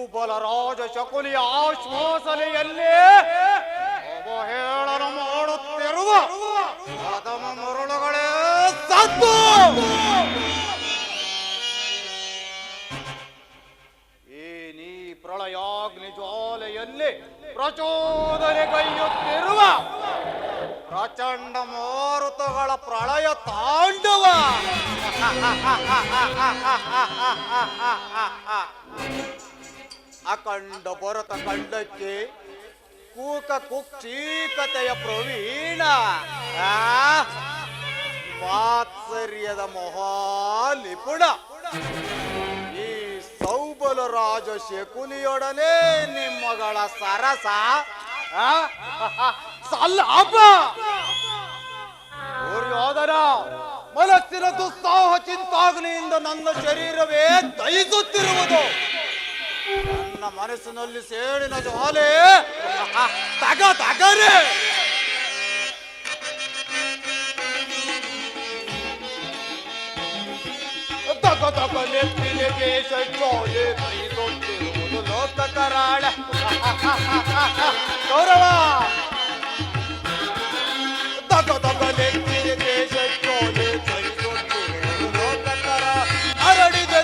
ಸೌಬಲರಾಜ ಶಕುನಿಯ ಆಶ್ವಾಸನೆಯಲ್ಲೇ ಅವಹೇಳನ ಮಾಡುತ್ತಿರುವ ಪ್ರಥಮ ಮರುಳುಗಳೇ ಸದ್ದು. ಈ ನೀ ಪ್ರಳಯಾಗ್ನಿ ಜ್ವಾಲೆಯಲ್ಲಿ ಪ್ರಚೋದನೆಗೈಯುತ್ತಿರುವ ಪ್ರಚಂಡ ಮಾರುತಗಳ ಪ್ರಳಯ ತಾಂಡವ. ಅಖಂಡ ಭರತ ಖಂಡಕ್ಕೆ ಕೂಕ ಕುಕ್ಷೀಕತೆಯ ಪ್ರವೀಣ, ವಾತ್ಸರ್ಯದ ಮಹಾಲಿಪುಣ ಈ ಸೌಬಲ ರಾಜ ಶಕುನಿಯೊಡನೆ ನಿಮ್ಮಗಳ ಸರಸ ಸಲ್ಲಾಪ. ದುರ್ಯೋಧನ, ಮನಸ್ಸಿನ ದುಸ್ಸಾಹ ಚಿಂತಾಗ್ನಿಯಿಂದ ನನ್ನ ಶರೀರವೇ ದಹಿಸುತ್ತಿರುವುದು. ನನ್ನ ಮನಸ್ಸಿನಲ್ಲಿ ಸೇಡಿನ ಜ್ವಾಲೆ ತಗ ತಗರೆ. ತಗ ತಗ ನೆತ್ತಿನ ದೇಶ ಜ್ವಾಲೆ ದಹಿಸುತ್ತಿರುವುದು ಲೋಕ ಕರಾಳ ಗೌರವ. ತಗ ತಗ ನೆತ್ತಿನ ದೇಶ ಜ್ವಾಲೆ ದಹಿಸುತ್ತಿರುವುದು ಲೋಕ ಕರ ಹರಡಿದ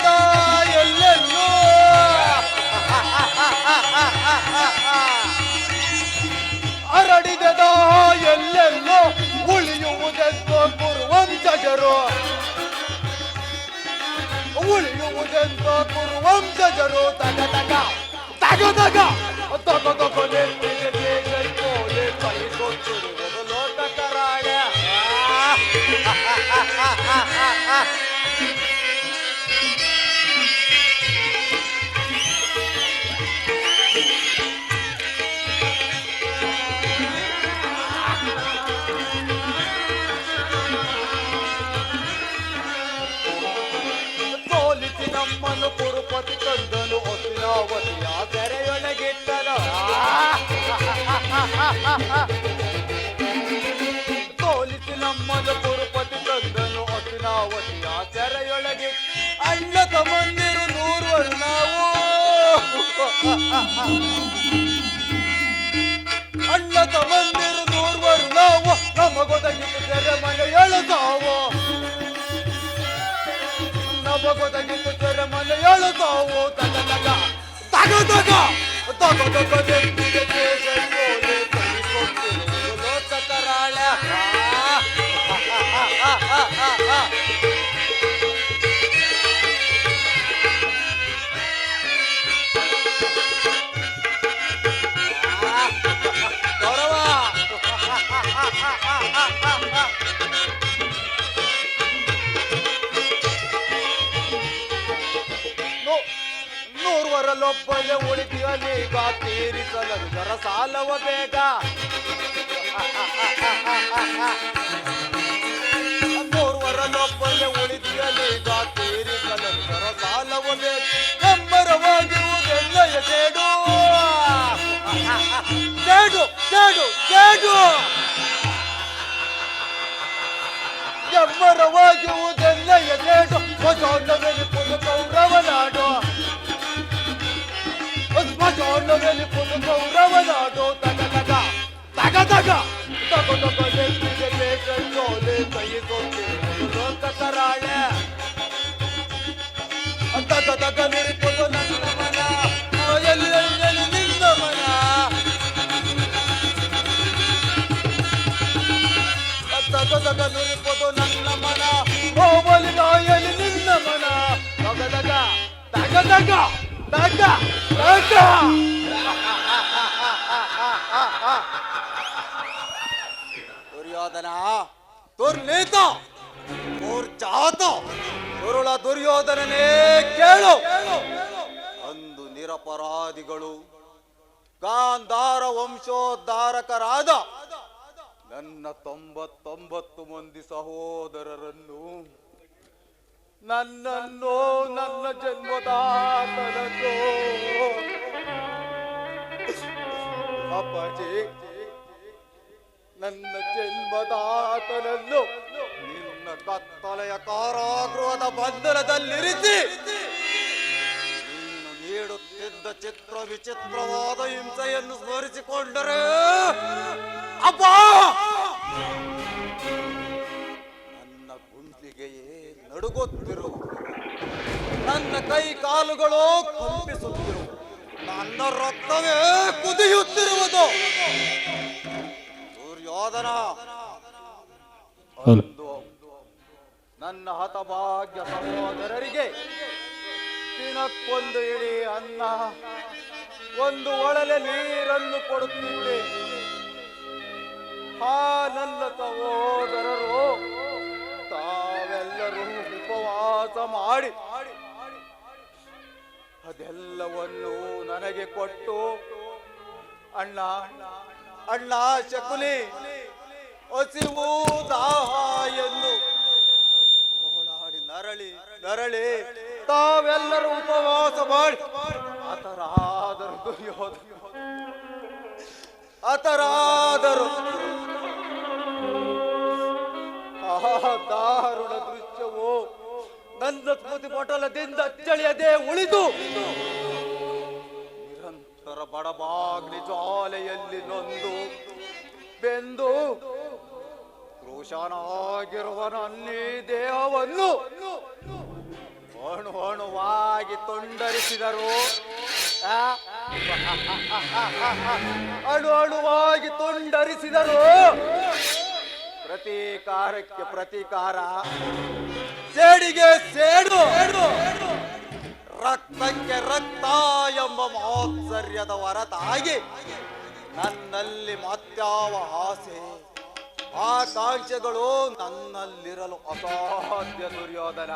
ಎಲ್ಲೆಲ್ಲೂ ಹರಡಿದ ಎಲ್ಲೆಲ್ಲೋ ಉಳಿಯುವುದೆಂದು ಕುರುವಂಶಜರು, ಉಳಿಯುವುದೆಂದು ಕುರುವಂಶಜರು. ತಗ ತಗ ತಗ ತಗ ತಗ ತಗ ನೆತ್ತಿಗೆ ಕೋಲೆ ಕೈಗೊತ್ತಿರುವುದು ಲೋಕ ಕರಾಳ. ನಮ್ಮನ್ನು ಕುರುಪತಿ ತಂದನು ಹೊಸಿನಾವತಿಯ ಸೆರೆಯೊಳಗಿಟ್ಟನು. ಸೋಲಿಸಿ ನಮ್ಮನ್ನು ಕುರುಪತಿ ತಂದನು ಹೊಸಿನಾವತಿಯ ಸೆರೆಯೊಳಗೆ. ಅಣ್ಣ ತಮ್ಮಂದಿರು 100 ನಾವು, ಅಣ್ಣ ತಮ್ಮಂದಿರು 100 ನಾವು, ನಮಗೊದಗಿತು ಸೆರೆಮನೆಯಳು ಸಾವು, ನಮಗೊದಗಿತು ಸೆರೆಮನೆಯಳು ಸಾವು. ತಗ ತಗ ತಗ ತಗ ತಗ ತಗ ನೆತ್ತಿಗೆ ದೇಶ ಕೋಲೆ ಕೈಗೊತ್ತಿರುವುದು ಲೋಕ ಕರಾಳ. ಗೌರವ, ನೂರ್ವರಲ್ಲೊಬ್ಬನೇ ಉಳಿದಿಯಲೀಗ ತೀರಿಸಲುದರ ಸಾಲವ ಬೇಗ. ನೂರ್ವರಲ್ಲೊಬ್ಬನೇ ಉಳಿದಿಯಲೀಗ ತೀರಿಸಲುದರ ಸಾಲವ ಬೇಗ. ಹೆಮ್ಮರವಾಗಿರುವುದೆಲ್ಲಯ ಸೇಡು ಸೇಡು ಸೇಡು ಸೇಡು. ಹೆಮ್ಮರವಾಗಿರುವುದೆಲ್ಲಯ ಸೇಡು. ಹೊಸೊಂದವೆಲಿಪುದು ಕೌರವನಾಡು, ಹೊಸೊಂದವೆಲಿಪುದು ಕೌರವನಾಡು. ತಗ ತಗ ತಗ ತಗ ತಗ ತಗ ನೆತ್ತಿಗೆ ದೇಶ ಕೋಲೆ ಕೈಗೊತ್ತಿರುವುದು ಲೋಕ ಕರಾಳ. ತಗ ತಗ ನಿರುಪುದು ನನ್ನ ಮನ, ಎಲ್ಲೆಲ್ಲಿ ನಿನ್ನ ಮನ. ತಗ ತಗ ನಿರುಪುದು ನನ್ನ ಮನ, ಹೋಬಲಿಗಾಯಲಿ ನಿನ್ನ ಮನ. ತಗ ತಗ ತಗ ತಗ ತಗ ತಗ. ದುರ್ಯೋಧನ, ದುರ್ನೀತ, ದುರ್ಜಾತ, ದುರುಳ ದುರ್ಯೋಧನನೇ ಕೇಳು. ಅಂದು ನಿರಪರಾಧಿಗಳು ಗಾಂಧಾರ ವಂಶೋದ್ಧಾರಕರಾದ ನನ್ನ 99 ಮಂದಿ ಸಹೋದರರನ್ನು, ನನ್ನನ್ನು, ನನ್ನ ಜನ್ಮದಾತನನ್ನು, ಅಪ್ಪಾಜಿ ನನ್ನ ಜನ್ಮದಾತನನ್ನು ನಿನ್ನ ಕತ್ತಲೆಯ ಕಾರಾಗೃಹದ ಬಂಧನದಲ್ಲಿರಿಸಿ ನೀನು ನೀಡುತ್ತಿದ್ದ ಚಿತ್ರ ವಿಚಿತ್ರವಾದ ಹಿಂಸೆಯನ್ನು ಸ್ಮರಿಸಿಕೊಂಡರೆ ಅಪ್ಪ ನನ್ನ ಗುಂಡಿಗೆಯೇ ನಡುಗುತ್ತಿರು, ನನ್ನ ಕೈ ಕಾಲುಗಳು ಕಂಪಿಸುತ್ತಿರು, ನನ್ನ ರಕ್ತವೇ ಕುದಿಯುತ್ತಿರುವುದು. ದುರ್ಯೋಧನ, ಅಂದು ನನ್ನ ಹತಭಾಗ್ಯ ಸಹೋದರರಿಗೆ ದಿನಕ್ಕೊಂದು ಇಡೀ ಅನ್ನ, ಒಂದು ಒಳಲೆ ನೀರನ್ನು ಕೊಡುತ್ತಿದ್ದೆ. ನನ್ನ ಸಹೋದರರು ತಾವೆಲ್ಲರೂ ಉಪವಾಸ ಮಾಡಿ ಅದೆಲ್ಲವನ್ನು ನನಗೆ ಕೊಟ್ಟು, ಅಣ್ಣ ಅಣ್ಣ ಶಕುನಿ, ಹಸಿವು ದಾಹ ಎಂದು ಓಡಾಡಿ ನರಳಿ ನರಳಿ ತಾವೆಲ್ಲರೂ ಉಪವಾಸ ಮಾಡಿ ಹತರಾದರು. ದುರ್ಯೋಧನ ಹತರಾದರು. ಆ ದಾರುಣ ದೃಶ್ಯವು ನನ್ನ ಸ್ಮೃತಿ ಪಟಲದಿಂದ ಅಚ್ಚಳಿಯದೆ ಉಳಿದು ನಿರಂತರ ಬಡಬಾಗ್ನಿ ಜ್ವಾಲೆಯಲ್ಲಿ ನೊಂದು ಬೆಂದು ಕ್ರೋಶನಾಗಿರುವ ನನ್ನಿ ದೇಹವನ್ನು ಅಣು ಅಣುವಾಗಿ ತುಂಡರಿಸಿದರು. ಅಣು ಅಣುವಾಗಿ ತುಂಡರಿಸಿದರು. ಪ್ರತೀಕಾರಕ್ಕೆ ಪ್ರತೀಕಾರ, ಸೇಡಿಗೆ ಸೇಡು, ರಕ್ತಕ್ಕೆ ರಕ್ತ ಎಂಬ ಮಹೋತ್ಸರ್ಯದ ಹೊರತಾಗಿ ನನ್ನಲ್ಲಿ ಮತ್ಯಾವ ಆಸೆ ಆಕಾಂಕ್ಷೆಗಳು ನನ್ನಲ್ಲಿರಲು ಅಸಾಧ್ಯ. ದುರ್ಯೋಧನ,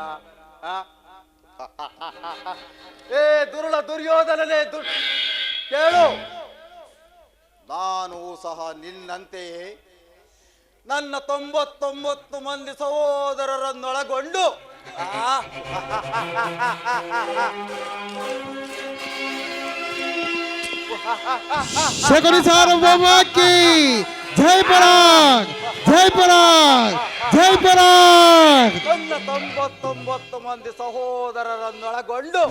ಏ ದುರುಳ ದುರ್ಯೋಧನನೇ, ಕೇಳು, ನಾನು ಸಹ ನಿನ್ನಂತೆಯೇ ನನ್ನ 99 ಮಂದಿ ಸಹೋದರರನ್ನೊಳಗೊಂಡು ಶಕುನಿ ಸಾರ್ವಭೌಮಕ್ಕೆ ಜೈ ಪರಾಗ್, ಜೈ ಪರಾಗ್, ಜೈ ಪರಾಗ್. ನನ್ನ 99 ಮಂದಿ ಸಹೋದರರನ್ನೊಳಗೊಂಡು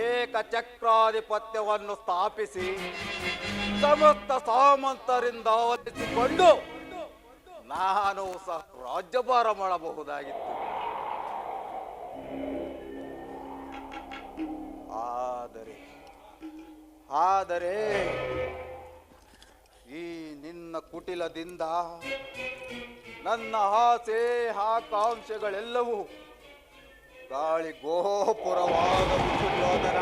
ಏಕಚಕ್ರಾಧಿಪತ್ಯವನ್ನು ಸ್ಥಾಪಿಸಿ ಸಮಸ್ತ ಸಾಮಂತರಿಂದ ಒಲಿಸಿಕೊಂಡು ನಾನು ಸಹ ರಾಜ್ಯಭಾರ ಮಾಡಬಹುದಾಗಿತ್ತು. ಆದರೆ ಈ ನಿನ್ನ ಕುಟಿಲದಿಂದ ನನ್ನ ಆಸೆ ಆಕಾಂಕ್ಷೆಗಳೆಲ್ಲವೂ ಗಾಳಿ ಗೋಪುರವಾದವು. ದುರ್ಯೋಧನ,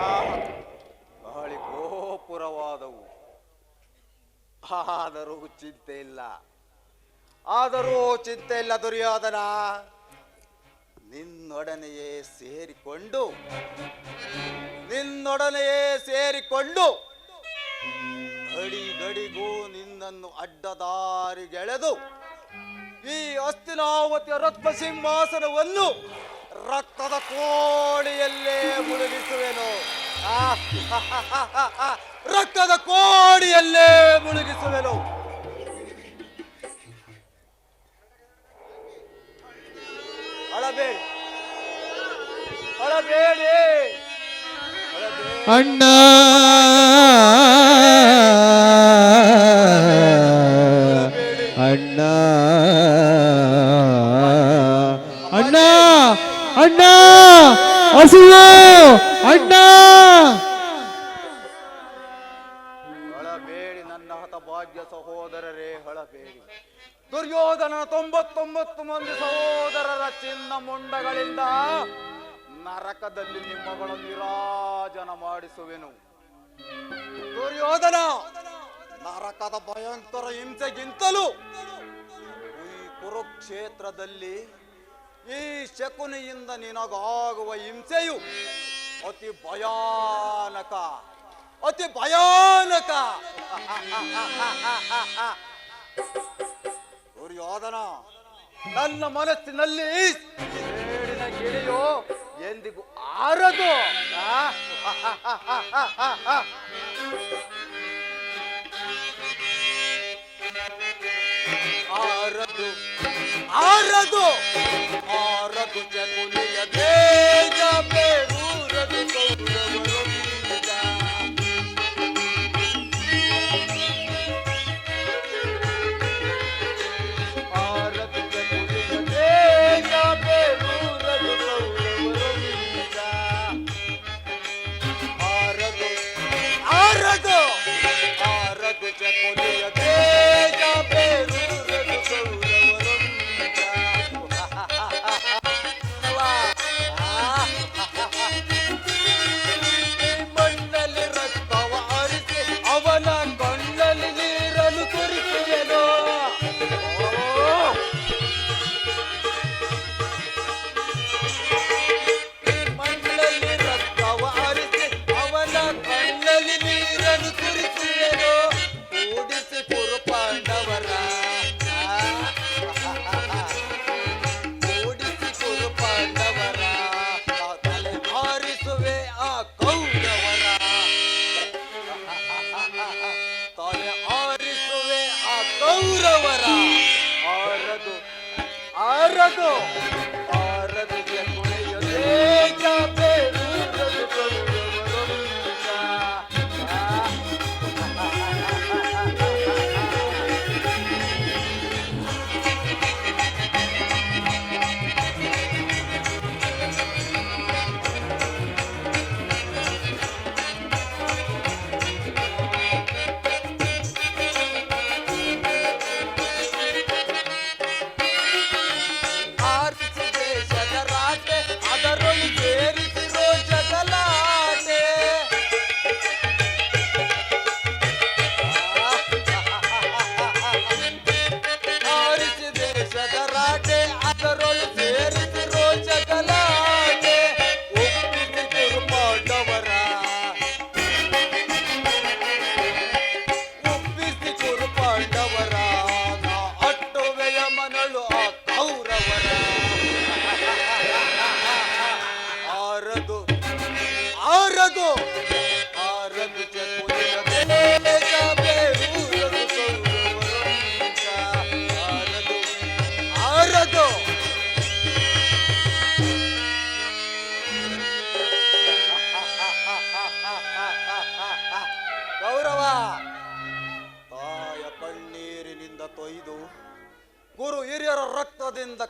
ಗಾಳಿ ಗೋಪುರವಾದವು. ಆದರೂ ಚಿಂತೆ ಇಲ್ಲ ದುರ್ಯೋಧನ. ನಿನ್ನೊಡನೆಯೇ ಸೇರಿಕೊಂಡು ಗಡಿಗೂ ನಿನ್ನನ್ನು ಅಡ್ಡದಾರಿಗೆಳೆದು ಈ ಹಸ್ತಿನಾವತಿಯ ರತ್ನ ಸಿಂಹಾಸನವನ್ನು ರಕ್ತದ ಕೋಡಿಯಲ್ಲೇ ಮುಳುಗಿಸುವೆನು. ರಕ್ತದ ಕೋಡಿಯಲ್ಲೇ ಮುಳುಗಿಸುವೆನು. ಅಳಬೇಡಿ, ಅಣ್ಣ ಅಣ್ಣ ಅಣ್ಣ ಅಣ್ಣ ಹಸಿವು ಅಣ್ಣ. ಅಳಬೇಡಿ ನನ್ನ ಹತಭಾಗ್ಯ ಸಹೋದರರೇ, ಅಳಬೇಡಿ. ದುರ್ಯೋಧನ 99 ಮಂದಿ ಸಹೋದರರ ಚಿನ್ನ ಮುಂಡಗಳಿಂದ ನರಕದಲ್ಲಿ ನಿಮ್ಮಗಳ ವಿರಾಜನ ಮಾಡಿಸುವೆನು. ದುರ್ಯೋಧನ, ನರಕದ ಭಯಂಕರ ಹಿಂಸೆಗಿಂತಲೂ ಈ ಕುರುಕ್ಷೇತ್ರದಲ್ಲಿ ಈ ಶಕುನಿಯಿಂದ ನಿನಗಾಗುವ ಹಿಂಸೆಯು ಅತಿ ಭಯಾನಕ. ದುರ್ಯೋಧನ, ನನ್ನ ಮನಸ್ಸಿನಲ್ಲಿ ಸೇಡಿನ ಗಿಳಿಯು ಎಂದಿಗೂ ಆರದು. ಶಕುನಿಯ ದೇಶ ಬೇರೂರದು ಕೌರವರು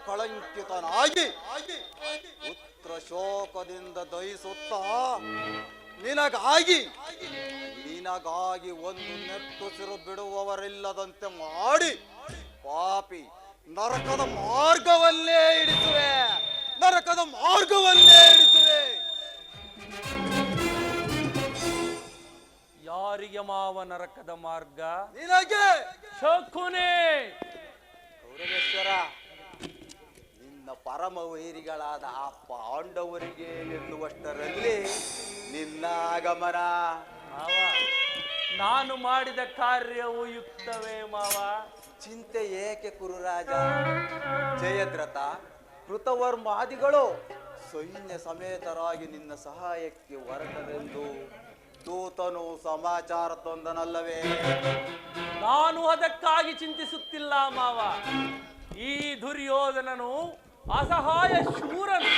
ಕಳಂಕಿತನಾಗಿ ಪುತ್ರ ಶೋಕದಿಂದ ದಹಿಸುತ್ತ ನಿನಗಾಗಿ ಒಂದು ನೆಟ್ಟುಸಿರು ಬಿಡುವವರಿಲ್ಲದಂತೆ ಮಾಡಿ ಪಾಪಿ ನರಕದ ಮಾರ್ಗವಲ್ಲೇ ಇಡಿಸುವೆ. ಯಾರಿಗೆ ಮಾವ ನರಕದ ಮಾರ್ಗ? ನಿನಗೆ ಶಕುನಿ. ಗೌರವೇಶ್ವರ, ನಿನ್ನ ಪರಮ ವೈರಿಗಳಾದ ಆ ಪಾಂಡವರಿಗೆ ಎನ್ನುವಷ್ಟರಲ್ಲಿ ನಿನ್ನ ಆಗಮನ. ಮಾವ, ನಾನು ಮಾಡಿದ ಕಾರ್ಯವು ಯುಕ್ತವೇ ಮಾವ? ಚಿಂತೆ ಏಕೆ ಕುರುರಾಜ? ಜಯದ್ರಥ, ಕೃತವರ್ಮಾದಿಗಳು ಸೈನ್ಯ ಸಮೇತರಾಗಿ ನಿನ್ನ ಸಹಾಯಕ್ಕೆ ಹೊರಟರೆಂದು ದೂತನು ಸಮಾಚಾರ ತಂದನಲ್ಲವೇ? ನಾನು ಅದಕ್ಕಾಗಿ ಚಿಂತಿಸುತ್ತಿಲ್ಲ ಮಾವ. ಈ ದುರ್ಯೋಧನನು ಅಸಹಾಯ ಶೂರನು.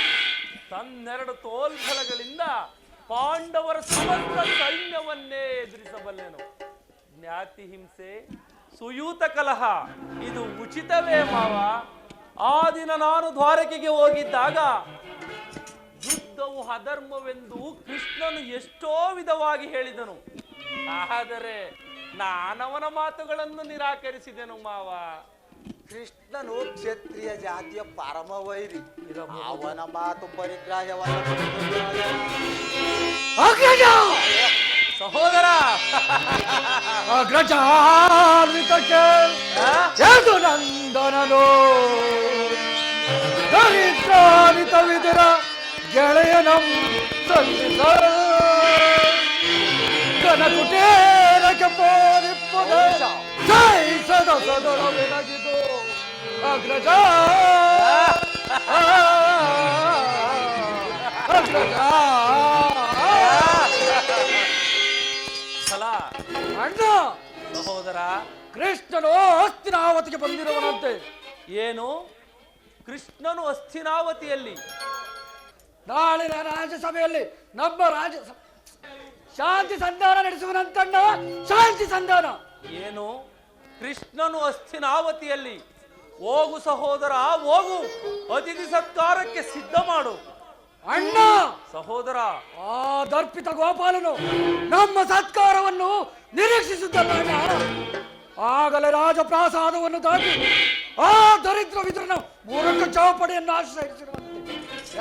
ತನ್ನೆರಡು ತೋಲ್ಬಲಗಳಿಂದ ಪಾಂಡವರ ಸಮಸ್ತ ಸೈನ್ಯವನ್ನೇ ಎದುರಿಸಬಲ್ಲೆನು. ಜ್ಞಾತಿ ಹಿಂಸೆ, ಸುಯೂತ ಕಲಹ ಇದು ಉಚಿತವೇ ಮಾವ? ಆ ದಿನ ನಾನು ದ್ವಾರಕೆಗೆ ಹೋಗಿದ್ದಾಗ ಯುದ್ಧವು ಅಧರ್ಮವೆಂದು ಕೃಷ್ಣನು ಎಷ್ಟೋ ವಿಧವಾಗಿ ಹೇಳಿದನು. ಆದರೆ ನಾನವನ ಮಾತುಗಳನ್ನು ನಿರಾಕರಿಸಿದೆನು ಮಾವ. ಕೃಷ್ಣನು ಕ್ಷತ್ರಿಯ ಜಾತಿಯ ಪರಮ ವೈರಿ. ಅವನ ಮಾತು ಪರಿಗ್ರಾಹ್ಯವಲ್ಲ. ಸಹೋದರ ನಂದನನು ದರಿದ್ರಾನಿತ ವಿದುರ ಗೆಳೆಯನಂ ಸಲ್ಲಿಸ ಕನಕುಟೇರಕ್ಕೆ ಪೋರಿಪ್ಪುದ ಜಯಿಸದ ಸದರವೆನಗಿದು ಅಗ್ರಜ ಅಗ್ರಜ ಅಣ್ಣ. ಸಹೋದರ, ಕೃಷ್ಣನು ಹಸ್ತಿನಾವತಿಗೆ ಬಂದಿರುವನಂತೆ. ಏನು? ಕೃಷ್ಣನು ಹಸ್ತಿನಾವತಿಯಲ್ಲಿ? ನಾಳಿನ ರಾಜ್ಯಸಭೆಯಲ್ಲಿ ನಮ್ಮ ಶಾಂತಿ ಸಂಧಾನ ನಡೆಸುವನಂತಣ್ಣ. ಶಾಂತಿ ಸಂಧಾನ. ಏನು? ಕೃಷ್ಣನು ಹಸ್ತಿನಾವತಿಯಲ್ಲಿ? ಹೋಗು ಸಹೋದರ, ಹೋಗು. ಅತಿಥಿ ಸತ್ಕಾರಕ್ಕೆ ಸಿದ್ಧ ಮಾಡು. ಅಣ್ಣ. ಸಹೋದರ, ಆ ದರ್ಪಿತ ಗೋಪಾಲನು ನಮ್ಮ ಸತ್ಕಾರವನ್ನು ನಿರೀಕ್ಷಿಸುತ್ತಲ್ಲ ಅಣ್ಣ. ಆಗಲೇ ರಾಜಪ್ರಾಸಾದವನ್ನು ದಾಟಿ ಆ ದರಿದ್ರ ವಿದುರನ ಮೂರಕ ಚೌಪಡಿಯನ್ನು ಆಶ್ರಯಿಸಿರುವಂತೆ.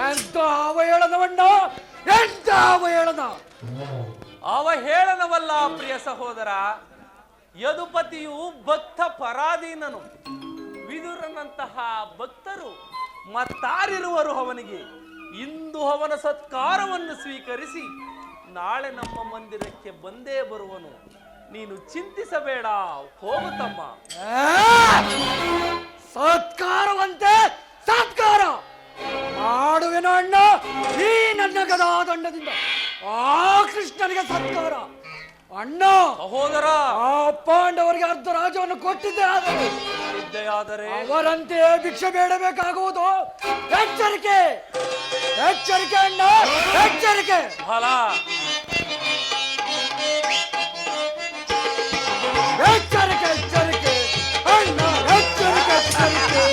ಎಂತ ಅವಹೇಳನವಣ್ಣ, ಎಂತ ಅವಹೇಳನ! ಅವಹೇಳನವಲ್ಲ ಪ್ರಿಯ ಸಹೋದರ. ಯದುಪತಿಯು ಭಕ್ತ ಪರಾಧೀನನು. ವಿದುರನಂತಹ ಭಕ್ತರು ಮತ್ತಾರಿರುವರು ಅವನಿಗೆ? ಇಂದು ಅವನ ಸತ್ಕಾರವನ್ನು ಸ್ವೀಕರಿಸಿ ನಾಳೆ ನಮ್ಮ ಮಂದಿರಕ್ಕೆ ಬಂದೇ ಬರುವನು. ನೀನು ಚಿಂತಿಸಬೇಡ, ಹೋಗುತ್ತಮ್ಮ. ಸತ್ಕಾರವಂತೆ ಸತ್ಕಾರ ಮಾಡುವೆನು ಅಣ್ಣ. ಈ ನನ್ನ ಗದಾದಂಡದಿಂದ ಆ ಕೃಷ್ಣನಿಗೆ ಸತ್ಕಾರ. ಅಣ್ಣ. ಸಹೋದರ, ಆ ಪಾಂಡವರಿಗೆ ಅರ್ಧ ರಾಜ್ಯವನ್ನು ಕೊಟ್ಟಿದ್ದೆ. ಆದರೆ ಅವರಂತೆ ಭಿಕ್ಷೆ ಬೇಡಬೇಕಾಗುವುದು. ಎಚ್ಚರಿಕೆ, ಎಚ್ಚರಿಕೆ ಅಣ್ಣ, ಎಚ್ಚರಿಕೆ. ಫಲ ಎಚ್ಚರಿಕೆ, ಎಚ್ಚರಿಕೆ ಅಣ್ಣ, ಎಚ್ಚರಿಕೆ, ಎಚ್ಚರಿಕೆ.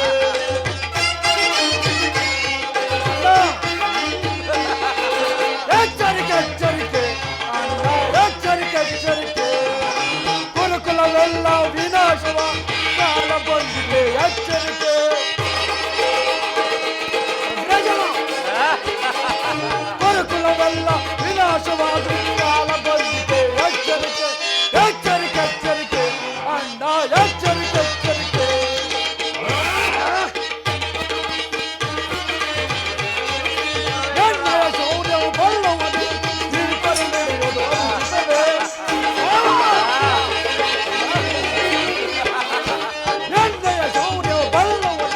ಎಚ್ಚರಿಕೆ, ಎಚ್ಚರಿಕೆ ಅಣ್ಣ, ಎಚ್ಚರಿಕೆ, ಎಚ್ಚರಿಕೆ. ಕುಲಕುಲವೆಲ್ಲ ವಿನಾಶವ ಕಾಲ ಬಂದಿದೆ. ಎಚ್ಚರಿಕೆ. ಕುಲಕುಲವೆಲ್ಲ ವಿನಾಶವಾದ ಕಾಲ ಬಂದಿದೆ. ಎಚ್ಚರಿಕೆ, ಎಚ್ಚರಿಕೆ, ಎಚ್ಚರಿಕೆ ಅಣ್ಣ, ಎಚ್ಚರಿಕೆ, ಎಚ್ಚರಿಕೆ. ಎಣ್ಣೆಯ ಶೌರ್ಯವು ಬಲ್ಲವನು ತಿರುಪರು ನಡೆಯುವುದು ಅನಿಸುತ್ತದೆ. ಎಣ್ಣೆಯ ಶೌರ್ಯವು ಬಲ್ಲವನು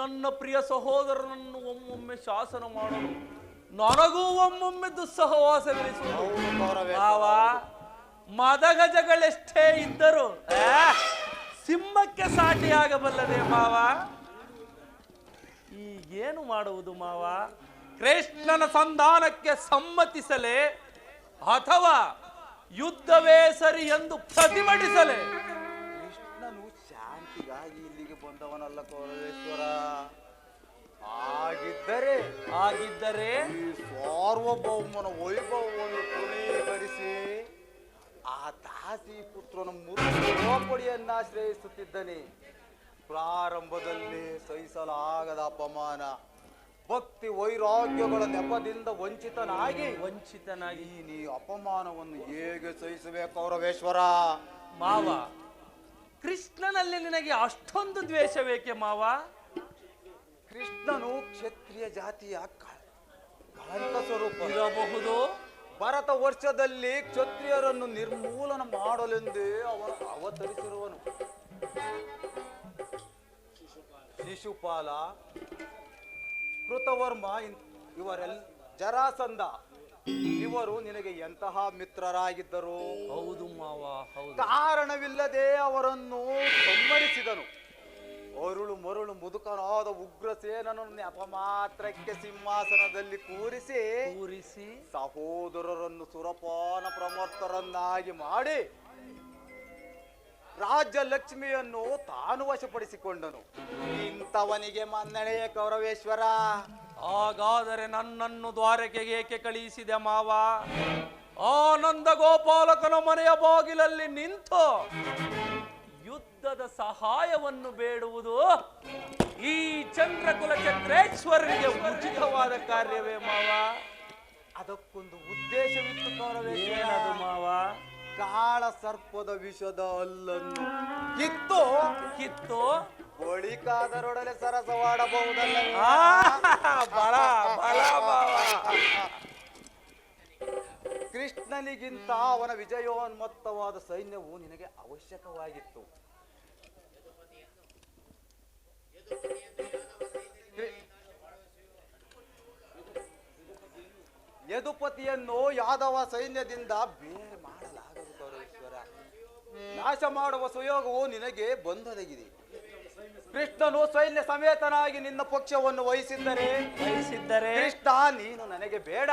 ನನ್ನ ಪ್ರಿಯ ಸಹೋದರನನ್ನು ಒಮ್ಮೊಮ್ಮೆ ಶಾಸನ ಮಾಡಲು ನನಗೂ ಒಮ್ಮೊಮ್ಮೆ ದುಸ್ಸಹವಾಸವೆನಿಸುವುದು. ಹೌದು ಕೌರವೇಶ್ವರ. ಮಾವ, ಮದಗಜಗಳೆಷ್ಟೇ ಇದ್ದರು ಸಿಂಹಕ್ಕೆ ಸಾಟಿಯಾಗಬಲ್ಲದೆ ಮಾವ. ಈಗೇನು ಮಾಡುವುದು ಮಾವ? ಕೃಷ್ಣನ ಸಂಧಾನಕ್ಕೆ ಸಮ್ಮತಿಸಲೇ ಅಥವಾ ಯುದ್ಧವೇ ಸರಿ ಎಂದು ಪ್ರತಿಭಟಿಸಲೇ? ಕೃಷ್ಣನು ಶಾಂತಿಗಾಗಿ ಇಲ್ಲಿಗೆ ಬಂದವನಲ್ಲ ಕೌರವೇಶ್ವರ. ಆಗಿದ್ದರೆ ಈ ಸಾರ್ವಭೌಮನ ವೈಭವವನ್ನು ಪುನೀಕರಿಸಿ ಆ ದಾಸಿ ಪುತ್ರನ ಮುರುಪಡಿಯನ್ನಾಶ್ರಯಿಸುತ್ತಿದ್ದನೆ. ಪ್ರಾರಂಭದಲ್ಲಿ ಸಹಿಸಲಾಗದ ಅಪಮಾನ, ಭಕ್ತಿ ವೈರಾಗ್ಯಗಳ ನೆಪದಿಂದ ವಂಚಿತನಾಗಿ ನೀ ಅಪಮಾನವನ್ನು ಹೇಗೆ ಸಹಿಸಬೇಕು ಕೌರವೇಶ್ವರ? ಮಾವ, ಕೃಷ್ಣನಲ್ಲಿ ನಿನಗೆ ಅಷ್ಟೊಂದು ದ್ವೇಷವೇಕೆ ಮಾವ? ಕೃಷ್ಣನು ಕ್ಷತ್ರಿಯ ಜಾತಿಯ ಕಳಂಕ ಸ್ವರೂಪ ಇರಬಹುದು. ಭರತ ವರ್ಷದಲ್ಲಿ ಕ್ಷತ್ರಿಯರನ್ನು ನಿರ್ಮೂಲನ ಮಾಡಲೆಂದೇ ಅವನು ಅವತರಿಸಿರುವನು. ಶಿಶುಪಾಲ, ಕೃತವರ್ಮ, ಜರಾಸಂಧ ಇವರು ನಿನಗೆ ಎಂತಹ ಮಿತ್ರರಾಗಿದ್ದರು? ಹೌದು ಮಾವ, ಹೌದು. ಕಾರಣವಿಲ್ಲದೆ ಅವರನ್ನು ಸಂಹರಿಸಿದನು. ಅರುಳು ಮರುಳು ಮುದುಕನಾದ ಉಗ್ರಸೇನನನ್ನು ಅಪಮಾತ್ರಕ್ಕೆ ಸಿಂಹಾಸನದಲ್ಲಿ ಕೂರಿಸಿ ಸಹೋದರರನ್ನು ಸುರಪಾನ ಪ್ರಮರ್ಥರನ್ನಾಗಿ ಮಾಡಿ ರಾಜ್ಯ ಲಕ್ಷ್ಮಿಯನ್ನು ತಾನು ವಶಪಡಿಸಿಕೊಂಡನು. ಇಂಥವನಿಗೆ ಮನ್ನಣೆಯ ಕೌರವೇಶ್ವರ. ಹಾಗಾದರೆ ನನ್ನನ್ನು ದ್ವಾರಕೆಗೆ ಏಕೆ ಕಳುಹಿಸಿದೆ ಮಾವ? ಆನಂದ ಗೋಪಾಲಕನ ಮನೆಯ ಬಾಗಿಲಲ್ಲಿ ನಿಂತು ಯುದ್ಧದ ಸಹಾಯವನ್ನು ಬೇಡುವುದು ಈ ಚಂದ್ರಕುಲ ಚಂದ್ರೇಶ್ವರನಿಗೆ ಉಚಿತವಾದ ಕಾರ್ಯವೇ ಮಾವ? ಅದಕ್ಕೊಂದು ಉದ್ದೇಶವಿತ್ತು ಕೌರವೇಶ್ವರ. ಏನದು ಮಾವ? ಕಾಳ ಸರ್ಪದ ವಿಷದ ಹಲ್ಲನ್ನು ಕಿತ್ತು ಬಳಿಕಾದರೊಡನೆ ಸರಸವಾಡಬಹುದಲ್ಲ? ಕೃಷ್ಣನಿಗಿಂತ ಅವನ ವಿಜಯೋನ್ಮತ್ತವಾದ ಸೈನ್ಯವು ನಿನಗೆ ಅವಶ್ಯಕವಾಗಿತ್ತು. ಯದುಪತಿಯನ್ನು ಯಾದವ ಸೈನ್ಯದಿಂದ ಬೇರೆ ಮಾಡಲಾಗದು ಕೌರವೇಶ್ವರ. ನಾಶ ಮಾಡುವ ಸುಯೋಗವು ನಿನಗೆ ಬಂದೊದಗಿದೆ. ಕೃಷ್ಣನು ಸೈನ್ಯ ಸಮೇತನಾಗಿ ನಿನ್ನ ಪಕ್ಷವನ್ನು ವಹಿಸಿದ್ದರೆ ಕೃಷ್ಣ ನೀನು ನನಗೆ ಬೇಡ,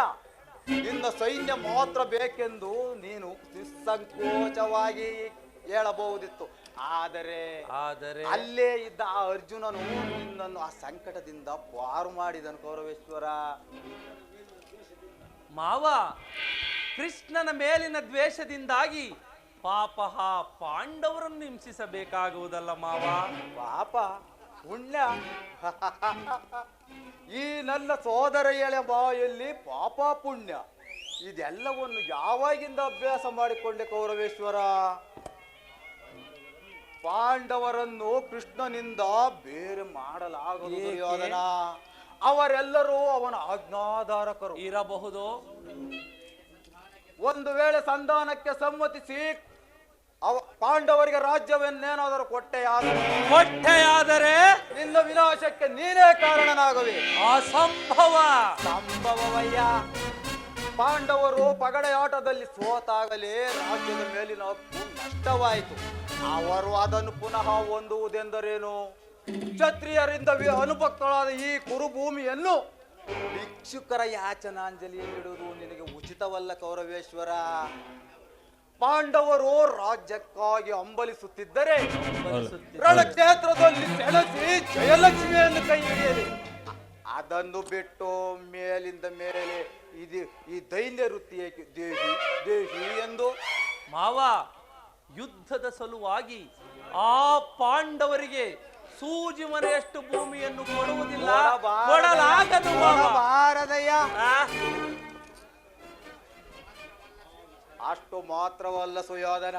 ನಿನ್ನ ಸೈನ್ಯ ಮಾತ್ರ ಬೇಕೆಂದು ನೀನು ನಿಸ್ಸಂಕೋಚವಾಗಿ ಹೇಳಬಹುದಿತ್ತು. ಆದರೆ ಅಲ್ಲೇ ಇದ್ದ ಆ ಅರ್ಜುನನು ನಿನ್ನನ್ನು ಆ ಸಂಕಟದಿಂದ ಪಾರು ಮಾಡಿದನು ಕೌರವೇಶ್ವರ. ಮಾವ, ಕೃಷ್ಣನ ಮೇಲಿನ ದ್ವೇಷದಿಂದಾಗಿ ಪಾಪ ಪಾಂಡವರನ್ನು ಹಿಂಸಿಸಬೇಕಾಗುವುದಲ್ಲ ಮಾವ? ಪಾಪ ಪುಣ್ಯ ಈ ನನ್ನ ಸೋದರ ಎಳೆ ಬಾಯಲ್ಲಿ ಪಾಪ ಪುಣ್ಯ ಇದೆಲ್ಲವನ್ನು ಯಾವಾಗಿಂದ ಅಭ್ಯಾಸ ಮಾಡಿಕೊಂಡೆ ಕೌರವೇಶ್ವರ? ಪಾಂಡವರನ್ನು ಕೃಷ್ಣನಿಂದ ಬೇರೆ ಮಾಡಲಾಗದು ದುರ್ಯೋಧನ. ಅವರೆಲ್ಲರೂ ಅವನ ಆಜ್ಞಾಧಾರಕರು ಇರಬಹುದು. ಒಂದು ವೇಳೆ ಸಂಧಾನಕ್ಕೆ ಸಮ್ಮತಿಸಿ ಪಾಂಡವರಿಗೆ ರಾಜ್ಯವನ್ನೇನಾದರೂ ಕೊಟ್ಟೆಯಾದರೆ ನಿನ್ನ ವಿನಾಶಕ್ಕೆ ನೀನೇ ಕಾರಣನಾಗುವೆ. ಸಂಭವವಯ್ಯ. ಪಾಂಡವರು ಪಗಡೆಯಾಟದಲ್ಲಿ ಸೋತಾಗಲೇ ರಾಜ್ಯದ ಮೇಲಿನ ಹಕ್ಕು ನಷ್ಟವಾಯಿತು. ಅವರು ಅದನ್ನು ಪುನಃ ಹೊಂದುವುದೆಂದರೇನು? ಕ್ಷತ್ರಿಯರಿಂದ ಅನುಭಕ್ತಳಾದ ಈ ಕುರುಭೂಮಿಯನ್ನು ಭಿಕ್ಷುಕರ ಯಾಚನಾಂಜಲಿಯಲ್ಲಿಡುವುದು ನಿನಗೆ ಉಚಿತವಲ್ಲ ಕೌರವೇಶ್ವರ. ಪಾಂಡವರು ರಾಜ್ಯಕ್ಕಾಗಿ ಹಂಬಲಿಸುತ್ತಿದ್ದರೆ ರಣಕ್ಷೇತ್ರದಲ್ಲಿ ಸೆಣಸಿ ಜಯಲಕ್ಷ್ಮಿಯನ್ನು ಕೈ ಹಿಡಿಯಲಿ. ಅದನ್ನು ಬಿಟ್ಟು ಮೇಲಿಂದ ಮೇಲೆ ಈ ದೈನ್ಯ ವೃತ್ತಿ ದೇಹಿ ಎಂದು ಮಾವ, ಯುದ್ಧದ ಸಲುವಾಗಿ ಆ ಪಾಂಡವರಿಗೆ ಸೂಜಿ ಮನೆಯಷ್ಟು ಭೂಮಿಯನ್ನು ಕೊಡುವುದಿಲ್ಲ, ಕೊಡಲಾಗದು ಬಾರದಯ್ಯ. ಅಷ್ಟು ಮಾತ್ರವಲ್ಲ ಸುಯೋಧನ,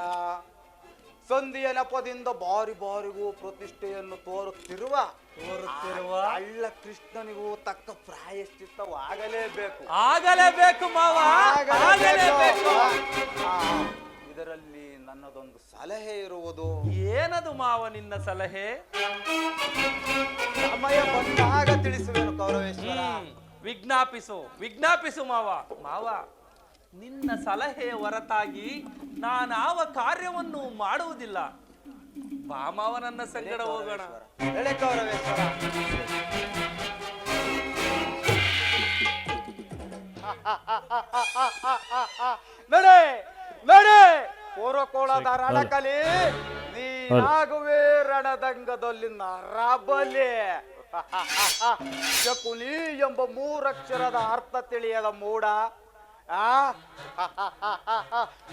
ಸಂಧಿಯ ನೆಪದಿಂದ ಬಾರಿ ಬಾರಿಗೂ ಪ್ರತಿಷ್ಠೆಯನ್ನು ತೋರುತ್ತಿರುವ ಅಳ್ಳ ಕೃಷ್ಣನಿಗೂ ತಕ್ಕ ಪ್ರಾಯಶ್ಚಿತ್ತವಾಗಲೇಬೇಕು ಮಾವ, ಆಗಲೇಬೇಕು. ಇದರಲ್ಲಿ ನನ್ನದೊಂದು ಸಲಹೆ ಇರುವುದು. ಏನದು ಮಾವ ನಿನ್ನ ಸಲಹೆ? ಸಮಯ ಬಂದಾಗ ತಿಳಿಸುವೆನು ಕೌರವೇಶ್ವರ. ವಿಜ್ಞಾಪಿಸು ಮಾವ. ಮಾವ, ನಿನ್ನ ಸಲಹೆಯ ಹೊರತಾಗಿ ನಾನಾವ ಕಾರ್ಯವನ್ನು ಮಾಡುವುದಿಲ್ಲ. ಬಾ ಮಾವ, ನನ್ನ ಸಂಗಡ ಹೋಗೋಣ. ಹೇಳಿ ಕೌರವೇಶ್ವರ. ನಡೆ ನಡೆ ಪೂರ್ವಕೋಳದ ರಣಕಲಿ, ನೀನಾಗುವೆ ರಣದಂಗದಲ್ಲಿ ನರಬಲಿ. ಶಕುನಿ ಎಂಬ ಮೂರಕ್ಷರದ ಅರ್ಥ ತಿಳಿಯದ ಮೂಡ.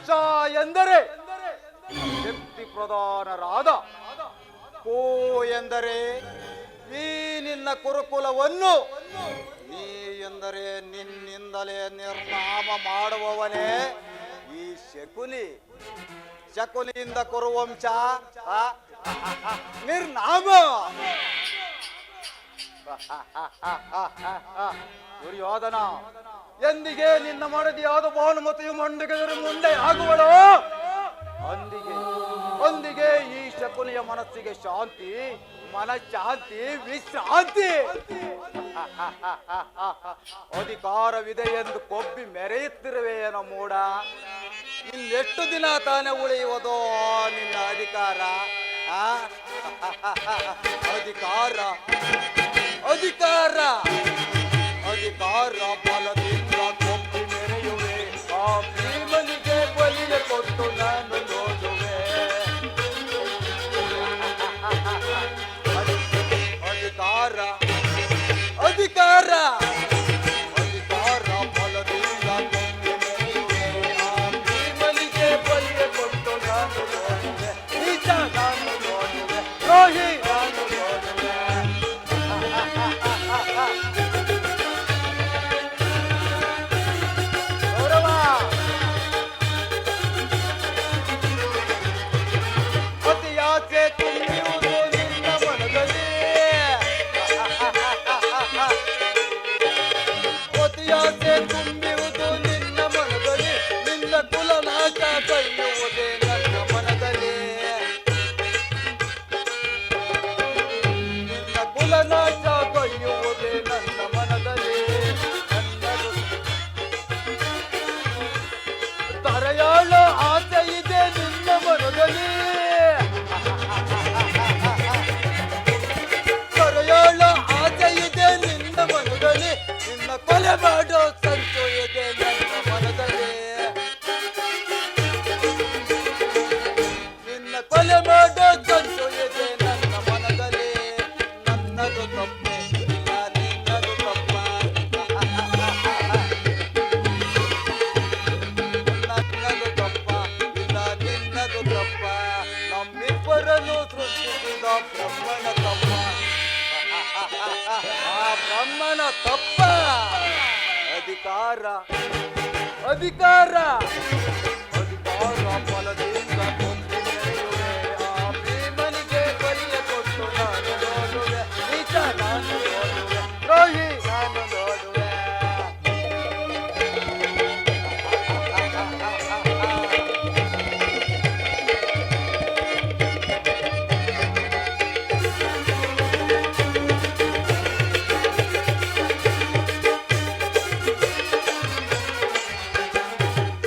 ಶ ಎಂದರೆ ಶಕ್ತಿ ಪ್ರಧಾನರಾದ, ಕೋ ಎಂದರೆ ಈ ನಿನ್ನ ಕುರುಕುಲವನ್ನು, ನೀ ಎಂದರೆ ನಿನ್ನಿಂದಲೇ ನಿರ್ನಾಮ ಮಾಡುವವನೇ ಈ ಶಕುನಿ. ಶಕುನಿಯಿಂದ ಕುರುವಂಶ ನಿರ್ನಾಮ. ದುರ್ಯೋಧನ, ಎಂದಿಗೆ ನಿನ್ನ ಮಡದಿಯಾದ ಭಾನುಮತಿಯು ಮಂಡಿಗೆದರು ಮುಂದೆ ಆಗುವಳು, ಅಂದಿಗೆ ಈ ಶಕುನಿಯ ಮನಸ್ಸಿಗೆ ಶಾಂತಿ, ಮನಃಶಾಂತಿ, ವಿಶ್ರಾಂತಿ. ಅಧಿಕಾರವಿದೆ ಎಂದು ಕೊಬ್ಬಿ ಮೆರೆಯುತ್ತಿರುವೆಯೇನೋ ಮೂಡ. ಇನ್ನೆಷ್ಟು ದಿನ ತಾನೇ ಉಳಿಯುವುದೋ ನಿನ್ನ ಅಧಿಕಾರ? ಅಧಿಕಾರ ಅಧಿಕಾರ ಅಧಿಕಾರ ಬಲದಿಂದ ಕೊಬ್ಬಿ ಮೆರೆಯುವೆ, ಆ ಭೀಮನಿಗೆ ಬಲಿಯ ಕೊಟ್ಟು ನಾನು ನೋಡುವೆ. ಅಧಿಕಾರ ಅಧಿಕಾರ ಅಧಿಕಾರ ಬಲದಿಂದ ಕೊಬ್ಬಿ ಮೆರೆಯುವೆ, ಆ ಭೀಮನಿಗೆ ಬಲಿಯ ಕೊಟ್ಟು ನಾನು ನೋಡುವೆ. ಈತ ನಾನು ನೋಡುವೆ, ದ್ರೋಹಿ ನಾನು ನೋಡುವೆ. ಗೌರವ, ಅತಿಯಾಸೆ ತುಂಬಿರುವುದು ನಿನ್ನ ಮನದಲ್ಲಿ, ಅತಿಯಾಸೆ ತುಂಬಿರುವುದು ನಿನ್ನ ಮನದಲ್ಲಿ, ನಿನ್ನ ಕುಲನಾಶ ಕೈಯುವುದೇ ನನ್ನ ಮನದಲ್ಲಿ, ನಿನ್ನ ಕುಲನಾಶ ಕೈಯುವುದೇ ನನ್ನ ಮನದಲ್ಲಿ. ತರೆಯಾಳ ಆಸೆ ಇದೆ ನಿನ್ನ ಮನದಲ್ಲಿ, ತರೆಯಾಳ ಆಸೆ ಇದೆ ನಿನ್ನ ಮನದಲ್ಲಿ, ನಿನ್ನ ಕೊಲೆ ಮಾಡೋ ಸಂಚು ಇದೆ ನನ್ನ ಮನದಲ್ಲಿ, ನಿನ್ನ ಕೊಲೆ ಮಾಡೋ ಸಂಚು ಇದೆ ನನ್ನ ಮನದಲ್ಲಿ. ನನ್ನದು ತಪ್ಪೆ ಇಲ್ಲ ನಿನ್ನದು ತಪ್ಪ, ನನ್ನದು ತಪ್ಪ ಇಲ್ಲ ನಿನ್ನದು ತಪ್ಪ, ನಮ್ಮಿಬ್ಬರನ್ನು ಸೃಷ್ಟಿಸಿದ ಬ್ರಹ್ಮನ ತಪ್ಪ. ಆ ಬ್ರಹ್ಮನ ತಪ್ಪ. ಅಧಿಕಾರ ಅಧಿಕಾರ ಅಧಿಕಾರ ಬಲದಿಂದ ಕೊಂಬಿ ಮೆರೆಯುವೆ, ಆ ಭೀಮನಿಗೆ ಬಲಿಯ ಕೊಟ್ಟು ನಾನು ನೋಡುವೆ. ಈತ ನಾನು ನೋಡುವೆ, ದ್ರೋಹಿ ನಾನು ನೋಡುವೆ.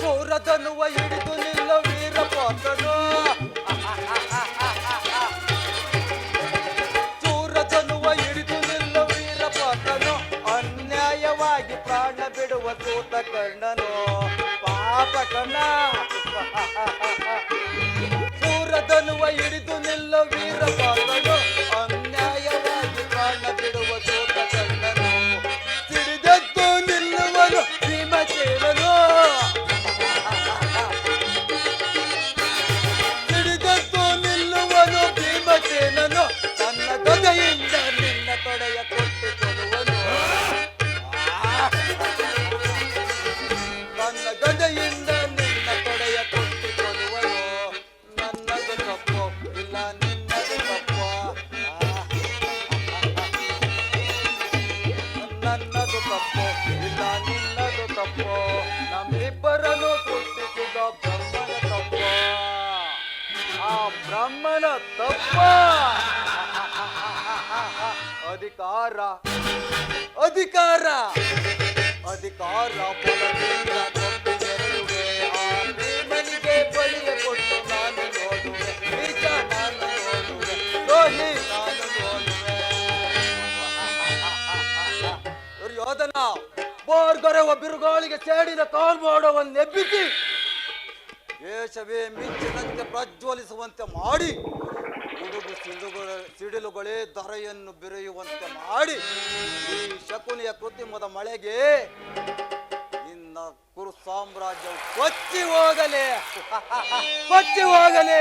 ಸೂರಧನುವ ಹಿಡಿದು ನಿಲ್ಲ ವೀರಪಾತ್ರನು, ಸೂರಧನುವ ಹಿಡಿದು ನಿಲ್ಲ ವೀರಪಾತ್ರನು, ಅನ್ಯಾಯವಾಗಿ ಪ್ರಾಣ ಬಿಡುವ ಸೂತ ಕರ್ಣನು ಪಾಪ ಕರ್ಣ. ಸೂರಧನುವ ಹಿಡಿದು ನಿಲ್ಲ ವೀರಪಾತ್ರನು, ಅನ್ಯಾಯವಾಗಿ ಪ್ರಾಣ ಬಿಡುವ ಸೂತ ಕರ್ಣನು, ಸಿಡಿದೆದ್ದು ನಿಲ್ಲುವನು ಭೀಮಸೇನನು, ಸಿಡಿದೆದ್ದು ನಿಲ್ಲುವನು ಭೀಮಸೇನನು, ತನ್ನ ಗದೆಯಿಂದ ನಿನ್ನ ತೊಡೆಯ ಕೊಟ್ಟುಕೊಡುವನು, ತನ್ನ ಗದೆಯಿಂದ ನಿನ್ನ ತೊಡೆಯ ಕೊಟ್ಟುಕೊಡುವನು. ನನ್ನದು ತಪ್ಪು ಇಲ್ಲ ನಿನ್ನದು ತಪ್ಪು, ನನ್ನದು ತಪ್ಪು ಇಲ್ಲ ನಿನ್ನದು ತಪ್ಪು, ನಮ್ಮಿಬ್ಬರನ್ನು ಸೃಷ್ಟಿಸಿದ ಬ್ರಹ್ಮನ ತಪ್ಪು. ತಪ್ಪ. ಅಧಿಕಾರ ಅಧಿಕಾರ ಅಧಿಕಾರ ಬಲದಿಂದ ಕೊಟ್ಟು ಮೆರೆಯುವೆ. ಆ ಭೀಮನಿಗೆ ಬಲಿಯ ಕೊಟ್ಟು ನಾನು ನೋಡುವೆ. ನಿಜ ನಾನು ನೋಡುವೆ. ದ್ರೋಹಿ ನಾನು ನೋಡುವೆ. ದುರ್ಯೋಧನ ಬೋರ್ಗೊರೆವ ಬಿರುಗಾಳಿಗೆ ಸೇಡಿದ ಕಾಲ್ಮಾಡವನ್ನು ಎಬ್ಬಿಸಿ ದೇಶವೇ ಮಿಂಚಿನಂತೆ ಪ್ರಜ್ವಲಿಸುವಂತೆ ಮಾಡಿ ಗುಡುಗು ಸಿಡಿಲುಗಳೇ ಧರೆಯನ್ನು ಬೆರೆಯುವಂತೆ ಮಾಡಿ ಈ ಶಕುನಿಯ ಕೃತ್ರಿಮದ ಮಳೆಗೆ ನಿನ್ನ ಕುರು ಸಾಮ್ರಾಜ್ಯವು ಕೊಚ್ಚಿ ಹೋಗಲಿ. ಕೊಚ್ಚಿ ಹೋಗಲಿ.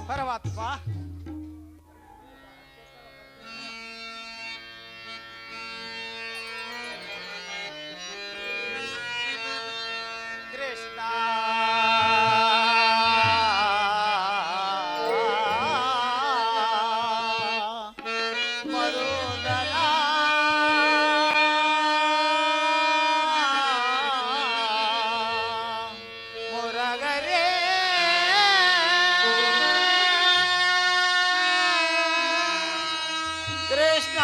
ಪರಮಾತ್ಮ ಕೃಷ್ಣ ಮರುದನ ಮುರಗರೇ ಕೃಷ್ಣ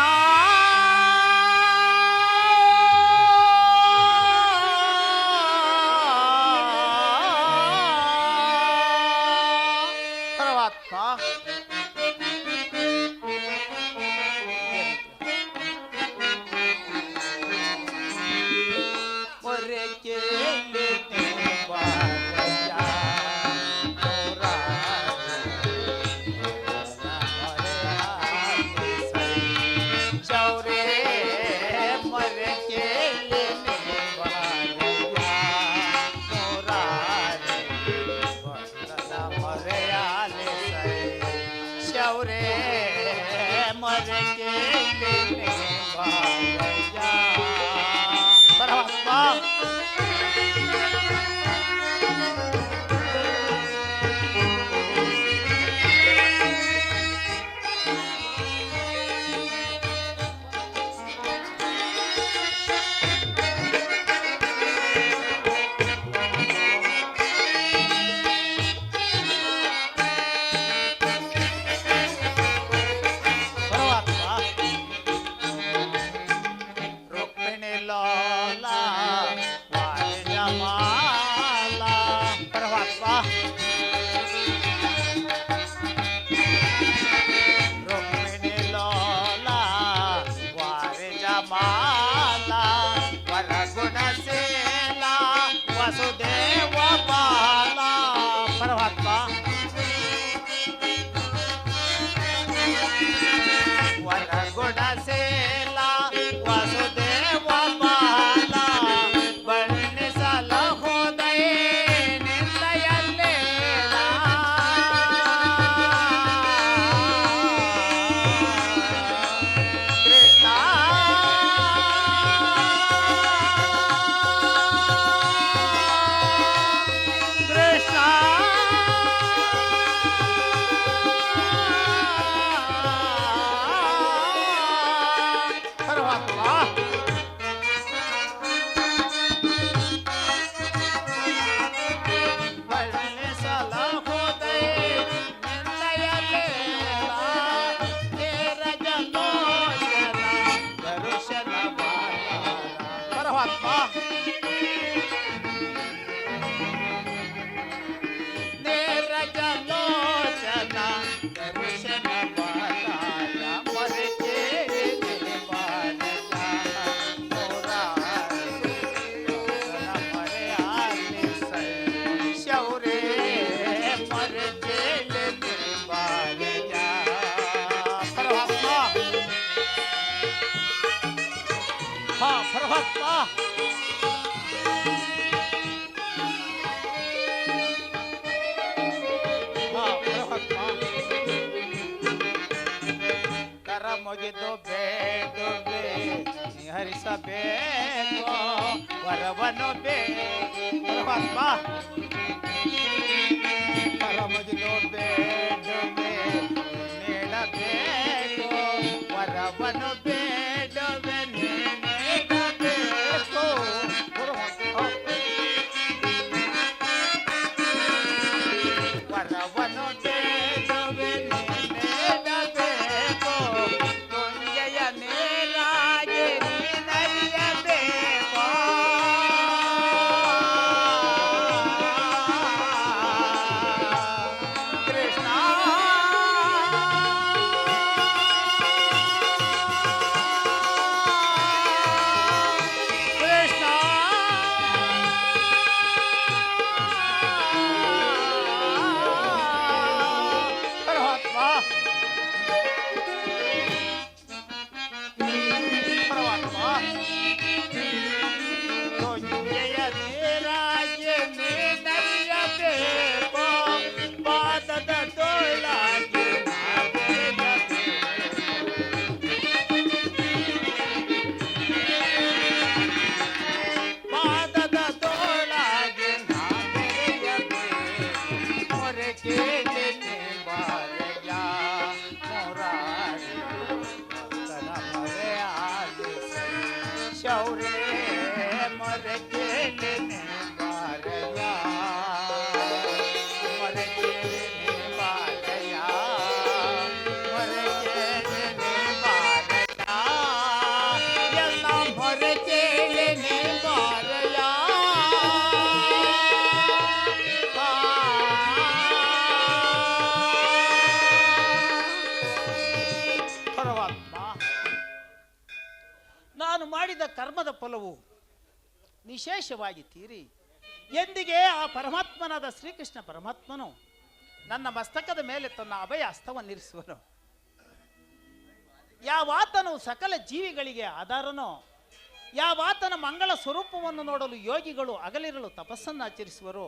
ಪರಮಾತ್ಮ ಮೊರೆ ಕೇಳಿ ಶೌರೇ ಮರೆ ಪರಮಾತ್ಮ ವಸುದೇವ ಬಾಲ ಪರಮಾತ್ಮ ವರಗುಡ ಸೇಲ ವಸುದೇವ ಬಾಲ ಬಣ್ಣಿಸಲ ಹೋದೈ ನಿನ್ನಯಲ್ಲೇಲ ಕೃಷ್ಣ ಪರಮಾತ್ಮ ಪರಮಾತ್ಮ ಕರ ಮುಗಿದು ಬೇಡುವೆ ಹರಿಸಬೇಕು ವರವನ್ನು ಪರಮಾತ್ಮ ಕರ ಮುಗಿದು ಬೇಡುವೆ ನೀಡಬೇಕು ವರವನ್ನು ಬೇಡುವೆ ನೀಡಬೇಕು ವರವನ್ನು ಬೇಡುವೆ ನೀಡಬೇಕು ತುಂಗೆಯ ನೀರಾಗಿ ನೀನರಿಯಬೇಕು ಕೃಷ್ಣ ಕೃಷ್ಣ ಪರಮಾತ್ಮ ಪರಮಾತ್ಮ ತುಂಗೆಯ ನೀರಾಗಿ ನೀನರಿಯಬೇಕು ಪಾದದ ತೋಳಾಗಿ ಪಾದದ ತೋಳಾಗಿ ಮೊರೆ ಕೇಳಿ ಬಾರಯ್ಯ ಮೊರಾರಿ ಭಕ್ತನ ಮೊರೆ ಆಲಿಸಿ ಶೌರ್ಯ ಮೊರೆ ಕೇಳಿ ಬಾರಯ್ಯ ಮೊರೆ ಕೇಳಿ ಬಾರಯ್ಯ ಮೊರೆ ಕೇಳಿ ಬಾರಯ್ಯ ಎಲ್ಲ ಮೊರೆ ಕೇಳಿ ಬಾರಯ್ಯ ಪರಮಾತ್ಮ ನಾನು ಮಾಡಿದ ಕರ್ಮದ ಫಲವು ವಿಶೇಷವಾಗಿ ತೀರಿ ಎಂದಿಗೆ ಆ ಪರಮಾತ್ಮನಾದ ಶ್ರೀಕೃಷ್ಣ ಪರಮಾತ್ಮನು ನನ್ನ ಮಸ್ತಕದ ಮೇಲೆ ತನ್ನ ಅಭಯ ಹಸ್ತವನ್ನಿರಿಸುವನು. ಯಾವಾತನು ಸಕಲ ಜೀವಿಗಳಿಗೆ ಆಧಾರನೋ, ಯಾವಾತನ ಮಂಗಳ ಸ್ವರೂಪವನ್ನು ನೋಡಲು ಯೋಗಿಗಳು ಹಗಲಿರಲು ತಪಸ್ಸನ್ನು ಆಚರಿಸುವರು,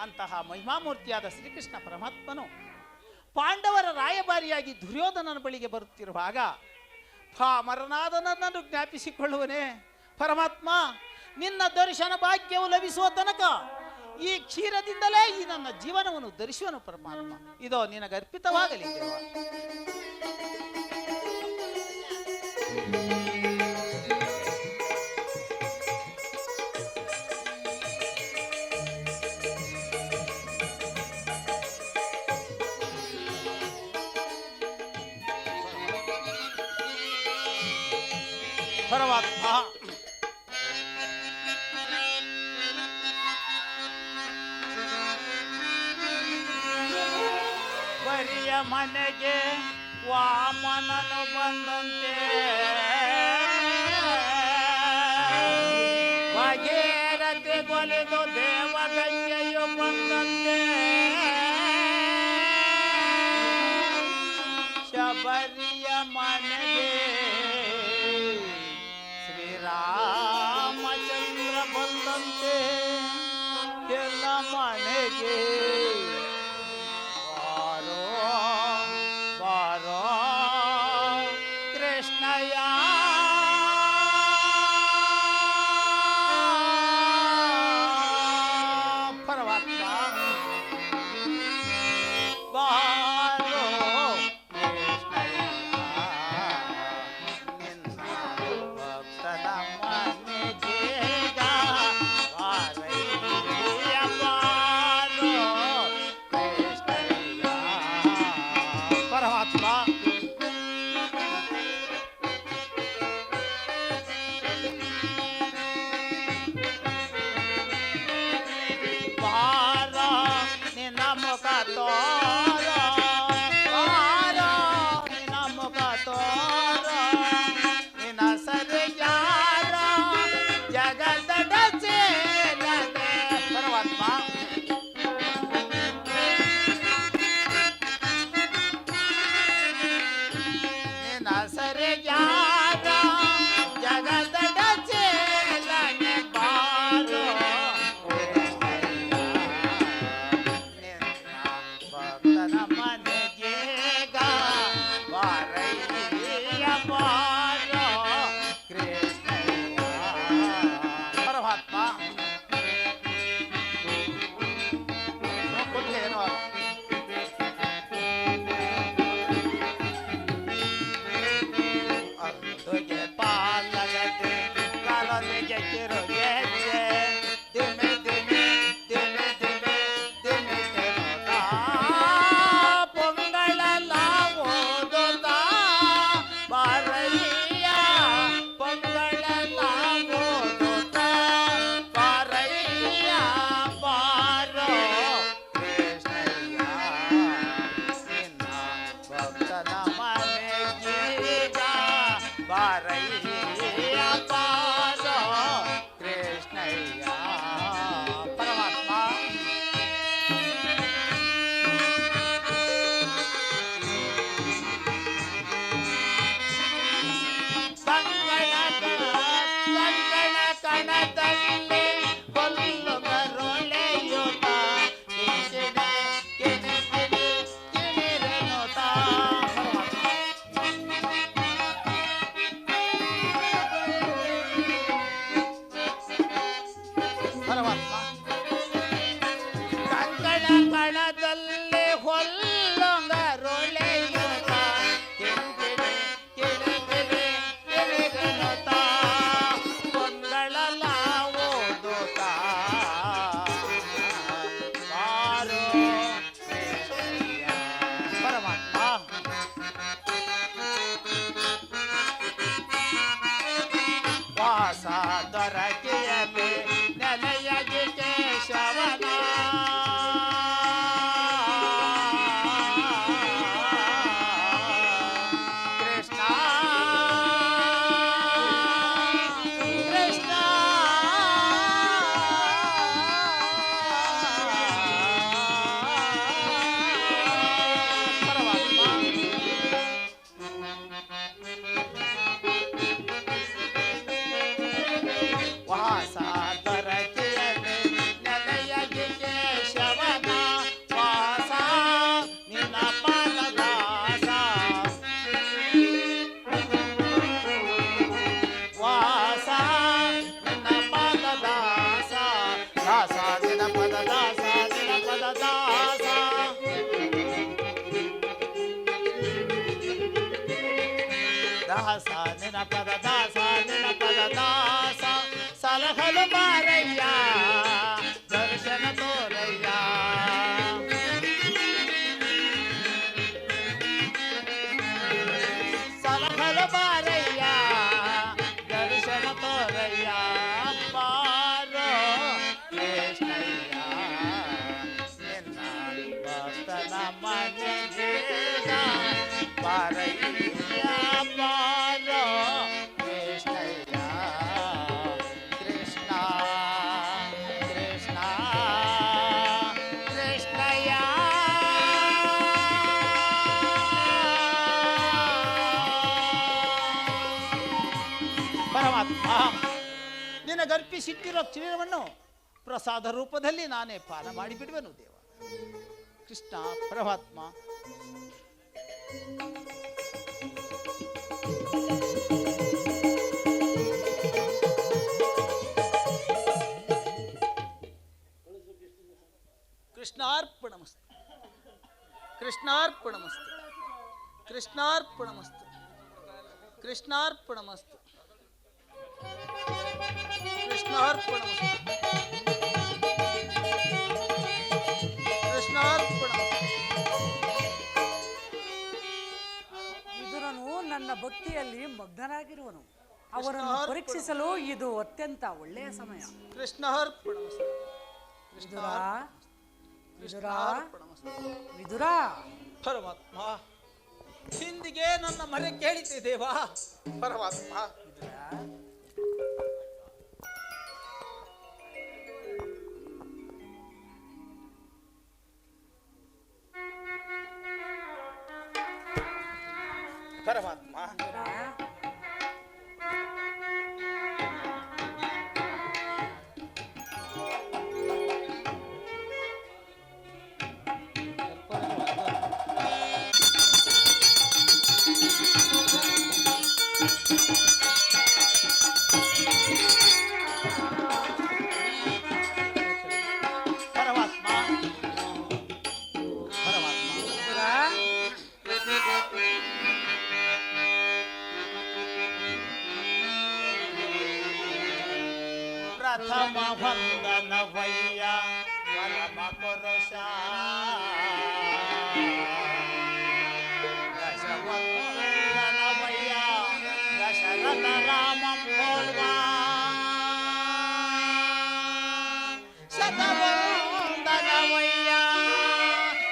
ಅಂತಹ ಮಹಿಮಾಮೂರ್ತಿಯಾದ ಶ್ರೀಕೃಷ್ಣ ಪರಮಾತ್ಮನು ಪಾಂಡವರ ರಾಯಭಾರಿಯಾಗಿ ದುರ್ಯೋಧನನ ಬಳಿಗೆ ಬರುತ್ತಿರುವಾಗ ಪಾಮರನಾದ ನನ್ನನ್ನು ಜ್ಞಾಪಿಸಿಕೊಳ್ಳುವನೇ. ಪರಮಾತ್ಮ, ನಿನ್ನ ದರ್ಶನ ಭಾಗ್ಯವು ಲಭಿಸುವ ತನಕ ಈ ಕ್ಷೀರದಿಂದಲೇ ಈ ನನ್ನ ಜೀವನವನ್ನು ಧರಿಸುವನು. ಪರಮಾತ್ಮ, ಇದೋ ನಿನಗೆ ಅರ್ಪಿತವಾಗಲಿ ದೇವ. ಪರಮಾತ್ಮ, ಬರಿಯ ಮನೆಗೆ ವಾಮನನು ಬಂದಂತೆ ಭಗೀರಥಿ ಕೊಲಿದು ದೇವಗಂಗೆಯು ಬಂದಂತೆ ಶಬರಿಯ ಮನೆಗೆ ಶ್ರೀರಾಮಚಂದ್ರ ಬಂದಂತೆ ಎಲ್ಲ ಮನೆಗೆ ಬಾರೋ ಬಾರೋ ಕೃಷ್ಣಯ್ಯ. ಪರಮಾತ್ಮ, ಬಾರೋ ಕೃಷ್ಣಯ್ಯ, ನಿನ್ನ ಭಕ್ತನ ಮನೆಗೆ ಬಾರಯ್ಯ ಬಾರೋ ಕೃಷ್ಣಯ್ಯ. ಪರಮಾತ್ಮ, ತುಗೆ ಪಾಲಗದೆ ಕಾಲೊಂದಿಗೆ ಕಿರು ಗೆಜ್ಜೆ ದಿಮೆ ದಿಮೆ ದಿಮೆ ದಿಮೆ ದಿಮೆ ತಿರುತಾ ಪೊಂಗಳಲ ಓದುತ್ತಾ ಬಾರಯ್ಯ ಪೊಂಗಳಲ ಓದುತ್ತಾ ಬಾರಯ್ಯ ಬಾರೋ ಕೃಷ್ಣಯ್ಯ ನಿನ್ನ ಭಕ್ತನ ಮನೆಗೀಗ ಬಾರಯ್ಯ ಬಾರೋ ಕೃಷ್ಣಯ್ಯ ಪರಮಾತ್ಮ ಕಂಗಣ ಕಣದಲ್ಲಿ ಕೊಲ್ಲು ಕರುಳೆಯುತ್ತ ಕಿಣಿರೆ ಕಿಣಿರೆ ಕಿಣಿರೆನುತ್ತ ಪರಮಾತ್ಮ ಕಂಕಣ ಕಣದಲ್ಲಿ ಹೊಲ್ಲೊಂಗರುಳೆಯುತ್ತ ಕಿಣಿರೆ ಕಿಣಿರೆ ಕಿಣಿರೆನುತ್ತ ಕೊಂಗಳಲ ಓದುತ್ತ ಬಾರೋ ಕೃಷ್ಣಯ್ಯ. ಪರಮಾತ್ಮ ವಾಸ ದೊರಕಿಯಲಿ ನೆಲೆಯಗಿ ಕೇಶವನ ಕೃಷ್ಣ ಕೃಷ್ಣ ಪರಮಾತ್ಮ ವಾಸ ದೊರಕಿಯಲಿ ನೆಲೆಯಗಿ ಕೇಶವನ ವಾಸ ನಿನ್ನ ಪಾದದಾಸ ವಾಸ ನಿನ್ನ ಪಾದದಾಸ ದಾಸ ನಿನ್ನ ಪದದಾಸ ನಿನ್ನ ಪದದಾಸ ದಾಸ ನಿನ್ನ ಪದದಾಸ ನಿನ್ನ ಪದದಾಸ ಸಲಹಲು ಬಾರಯ್ಯ ದರ್ಶನ ತೋರಯ್ಯ ಸಲಹಲು ಬಾರಯ್ಯ ದರ್ಶನ ತೋರಯ್ಯ ಬಾರೋ ಕೃಷ್ಣಯ್ಯ ನಿನ್ನ ಭಕ್ತನ ಮನೆಗೀಗ ಬಾರಯ್ಯ ಬಾರೋ ಕೃಷ್ಣಯ್ಯ ಕೃಷ್ಣ ಕೃಷ್ಣ ಕೃಷ್ಣಯ್ಯ ಪರಮಾತ್ಮ ನಿನಗರ್ಪಿಸಿಟ್ಟಿರೋ ಕ್ಷೀರವನ್ನು ಪ್ರಸಾದ ರೂಪದಲ್ಲಿ ನಾನೇ ಪಾನ ಮಾಡಿಬಿಡುವೆನು ದೇವ ಕೃಷ್ಣ ಪರಮಾತ್ಮ. ಕೃಷ್ಣಾರ್ಪಣಮಸ್ತು ಕೃಷ್ಣಾರ್ಪಣಮಸ್ತು ಕೃಷ್ಣಾರ್ಪಣಮಸ್ತು ಕೃಷ್ಣಾರ್ಪಣಮಸ್ತು ಕೃಷ್ಣಾರ್ಪಣಮಸ್ತು ಕೃಷ್ಣಾರ್ಪಣಮಸ್ತು. ವಿದುರನು ನನ್ನ ಭಕ್ತಿಯಲ್ಲಿ ಮಗ್ನರಾಗಿರುವನು. ಅವರನ್ನು ಪರೀಕ್ಷಿಸಲು ಇದು ಅತ್ಯಂತ ಒಳ್ಳೆಯ ಸಮಯ. ಕೃಷ್ಣಾರ್ಪಣಮಸ್ತು ವಿದುರ ವಿದುರ ಕೃಷ್ಣಾರ್ಪಣಮಸ್ತು. ವಿದುರ ಪರಮಾತ್ಮ ಹಿಂದಿಗೆ ನನ್ನ ಮರೆ ಕೇಳಿತೆ ದೇವ ಪರಮಾತ್ಮ. ಪರಮಾತ್ಮ ಪ್ರಥಮ ವಂದನವಯ್ಯ ಪರಮ ಪುರುಷ ದಶವಂದನವಯ್ಯ ದಶರಥ ರಾಮಂ ಪೋಲ್ವ ಶತವಂದನವಯ್ಯ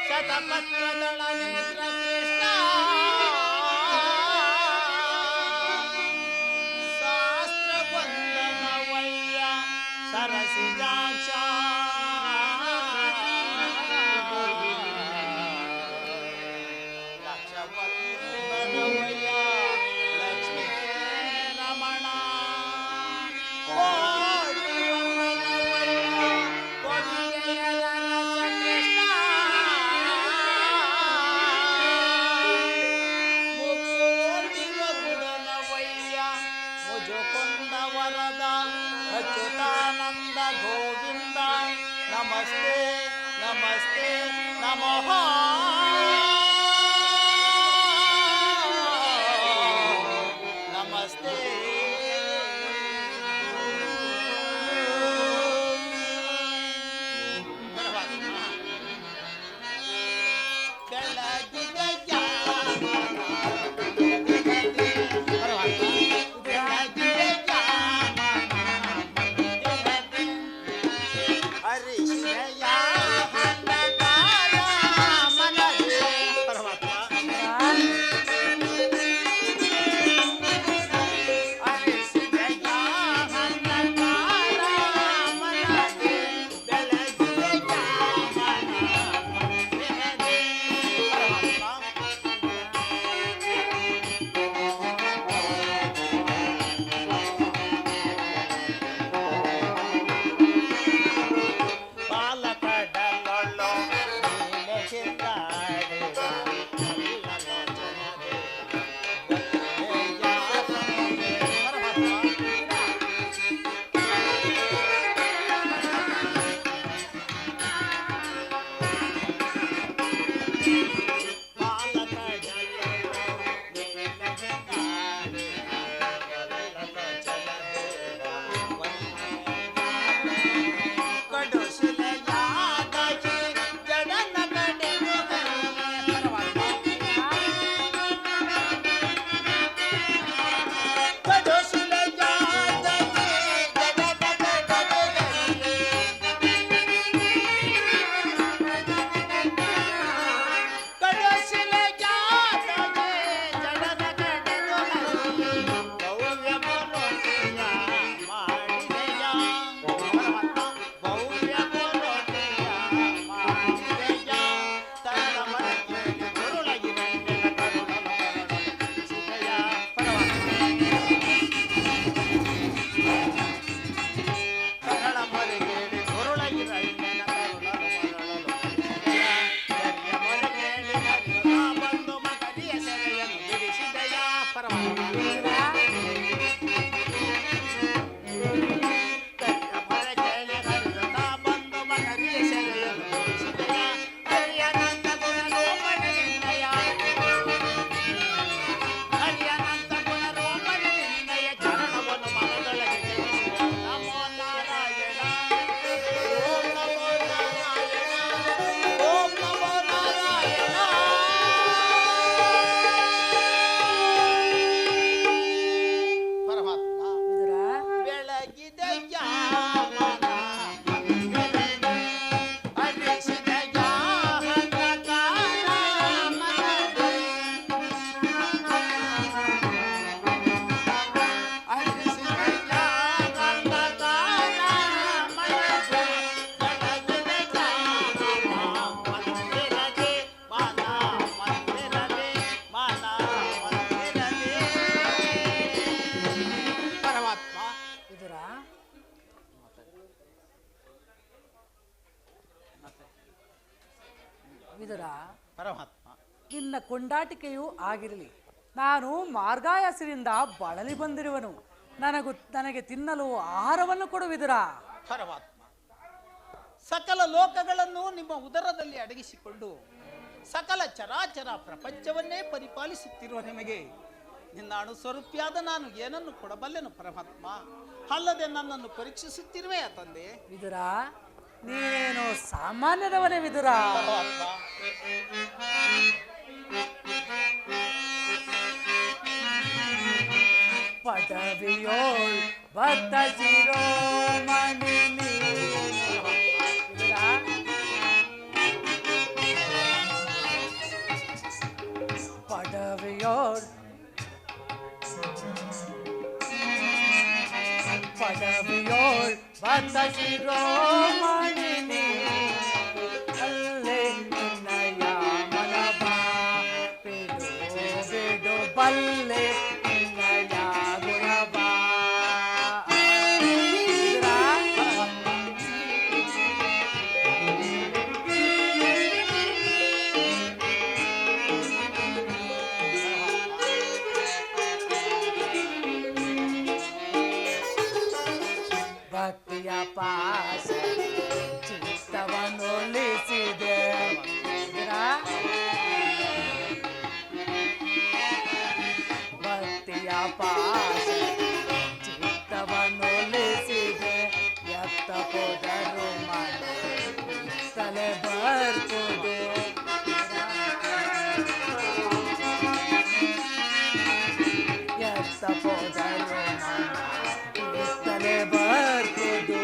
ಶತಪತ್ರದಳ ನೇತ್ರ ಕೃಷ್ಣ ಶಾಸ್ತ್ರವಂದನವಯ್ಯ ಸರಸಿಜಾಕ್ಷ ಲಕ್ಷವಂದನವಯ್ಯ ಲಕ್ಷ್ಮೀ ರಮಣ ಕೋಟಿ ವಂದನವಯ್ಯ ಕೊಡಿಗೆಯರ ರಸ ಕೃಷ್ಣ ಮುಕ್ಕೋಟಿ ವಗುಡನವಯ್ಯ ಮುಜುಕುಂದ ವರದ ಅಚ್ಯುತಾನಂದ ಗೋವಿಂದ ನಮಸ್ತೆ ನಮಸ್ತೆ ನಮಃ ನಮಸ್ತೆ ವಿದುರ, ಪರಮಾತ್ಮ ನಿನ್ನ ಕೊಂಡಾಟಿಕೆಯೂ ಆಗಿರಲಿ. ನಾನು ಮಾರ್ಗಾಯಾಸದಿಂದ ಬಳಲಿ ಬಂದಿರುವನು. ನನಗೆ ತಿನ್ನಲು ಆಹಾರವನ್ನು ಕೊಡು ವಿದುರ. ಪರಮಾತ್ಮ, ಸಕಲ ಲೋಕಗಳನ್ನು ನಿಮ್ಮ ಉದರದಲ್ಲಿ ಅಡಗಿಸಿಕೊಂಡು ಸಕಲ ಚರಾಚರ ಪ್ರಪಂಚವನ್ನೇ ಪರಿಪಾಲಿಸುತ್ತಿರುವ ನಿಮಗೆ ನಿನ್ನ ಅಣುಸ್ವರೂಪಿಯಾದ ನಾನು ಏನನ್ನು ಕೊಡಬಲ್ಲೆನು ಪರಮಾತ್ಮ? ಅಲ್ಲದೆ ನನ್ನನ್ನು ಪರೀಕ್ಷಿಸುತ್ತಿರುವೆಯಾ ತಂದೆ? ವಿದುರ, ನೀನೇನು ಸಾಮಾನ್ಯದವನೇ ವಿದುರ. ಪದವಿಯೋಳ್ ಬದ್ಧ ಶಿರೋಮಣಿ ವಿದುರ, ಪದವಿಯೋಳ್ ಪದವಿಯೋಳ್ ಬದ್ಧ ಶಿರೋಮಣಿ ಅಲ್ಲೇ ನಿನ್ನಯ ಮನವ ಬಿಡು ಬಿಡು ಬಲ್ಲೆ ನಿನ್ನಯ ಗುಣವ. ಭಕ್ತಿಯ ಪಾಶ ಚಿತ್ತವನ್ನೊಲಿಸಿದೆ ಭಕ್ತಿಯ ಪಾಶ ಚಿತ್ತವನ್ನೊಲಿಸಿದೆ ಎತ್ತ ಹೋದರು ತಲೆ ಬರ್ತುದು ಎತ್ತ ಹೋದರು ತಲೆ ಬರ್ತುದು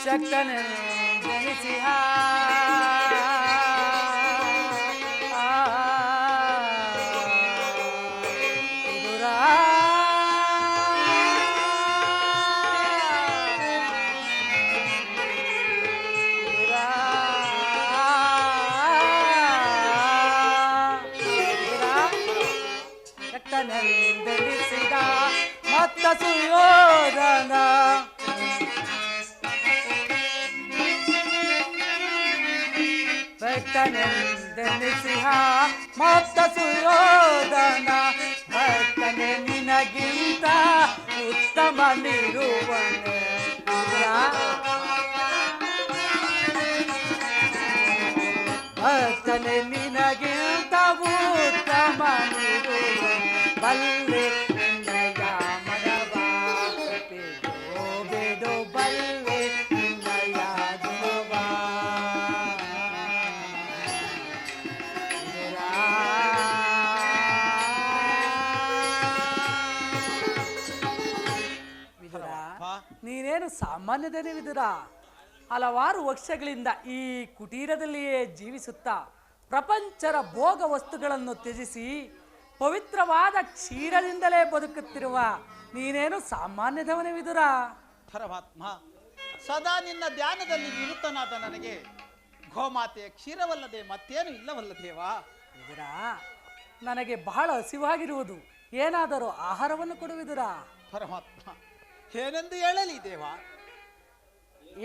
ಶಕ್ತನ ಜನಿಸಿಹ ಶಕ್ತನೆಂದೆನಿಸಿದ ಮತ್ತ ಸುಯೋಧನ ಭಕ್ತನೆಂದೆನಿಸಿಹ ಮತ್ತ ಸುಯೋಧನ ಭಕ್ತನೆ ನಿನಗಿಂತ ಉತ್ತಮನಿರುವನೆ. ಭಕ್ತನೆ ನಿನಗಿಂತ ಉತ್ತಮನಿರುವನೆ ಬಲ್ಲೆ ನಿನ್ನಯ ಮನವ ಬಿಡು ಬಿಡು ಬಲ್ಲೆ ನಿನ್ನಯ ಗುಣವ. ವಿದುರ, ನೀನೇನು ಸಾಮಾನ್ಯದೇನೆ ವಿದುರ. ಹಲವಾರು ವರ್ಷಗಳಿಂದ ಈ ಕುಟೀರದಲ್ಲಿಯೇ ಜೀವಿಸುತ್ತಾ ಪ್ರಪಂಚದ ಭೋಗ ವಸ್ತುಗಳನ್ನು ತ್ಯಜಿಸಿ ಪವಿತ್ರವಾದ ಕ್ಷೀರದಿಂದಲೇ ಬದುಕುತ್ತಿರುವ ನೀನೇನು ಸಾಮಾನ್ಯದವನೇ ವಿದುರ. ಪರಮಾತ್ಮ, ಸದಾ ನಿನ್ನ ಧ್ಯಾನದಲ್ಲಿ ನಿರುತ್ತನಾದ ನನಗೆ ಗೋಮಾತೆಯ ಕ್ಷೀರವಲ್ಲದೆ ಮತ್ತೇನು ಇಲ್ಲವಲ್ಲ ದೇವಾ. ವಿದುರ, ನನಗೆ ಬಹಳ ಹಸಿವಾಗಿರುವುದು, ಏನಾದರೂ ಆಹಾರವನ್ನು ಕೊಡು ವಿದುರ. ಪರಮಾತ್ಮ, ಏನೆಂದು ಹೇಳಲಿ ದೇವಾ?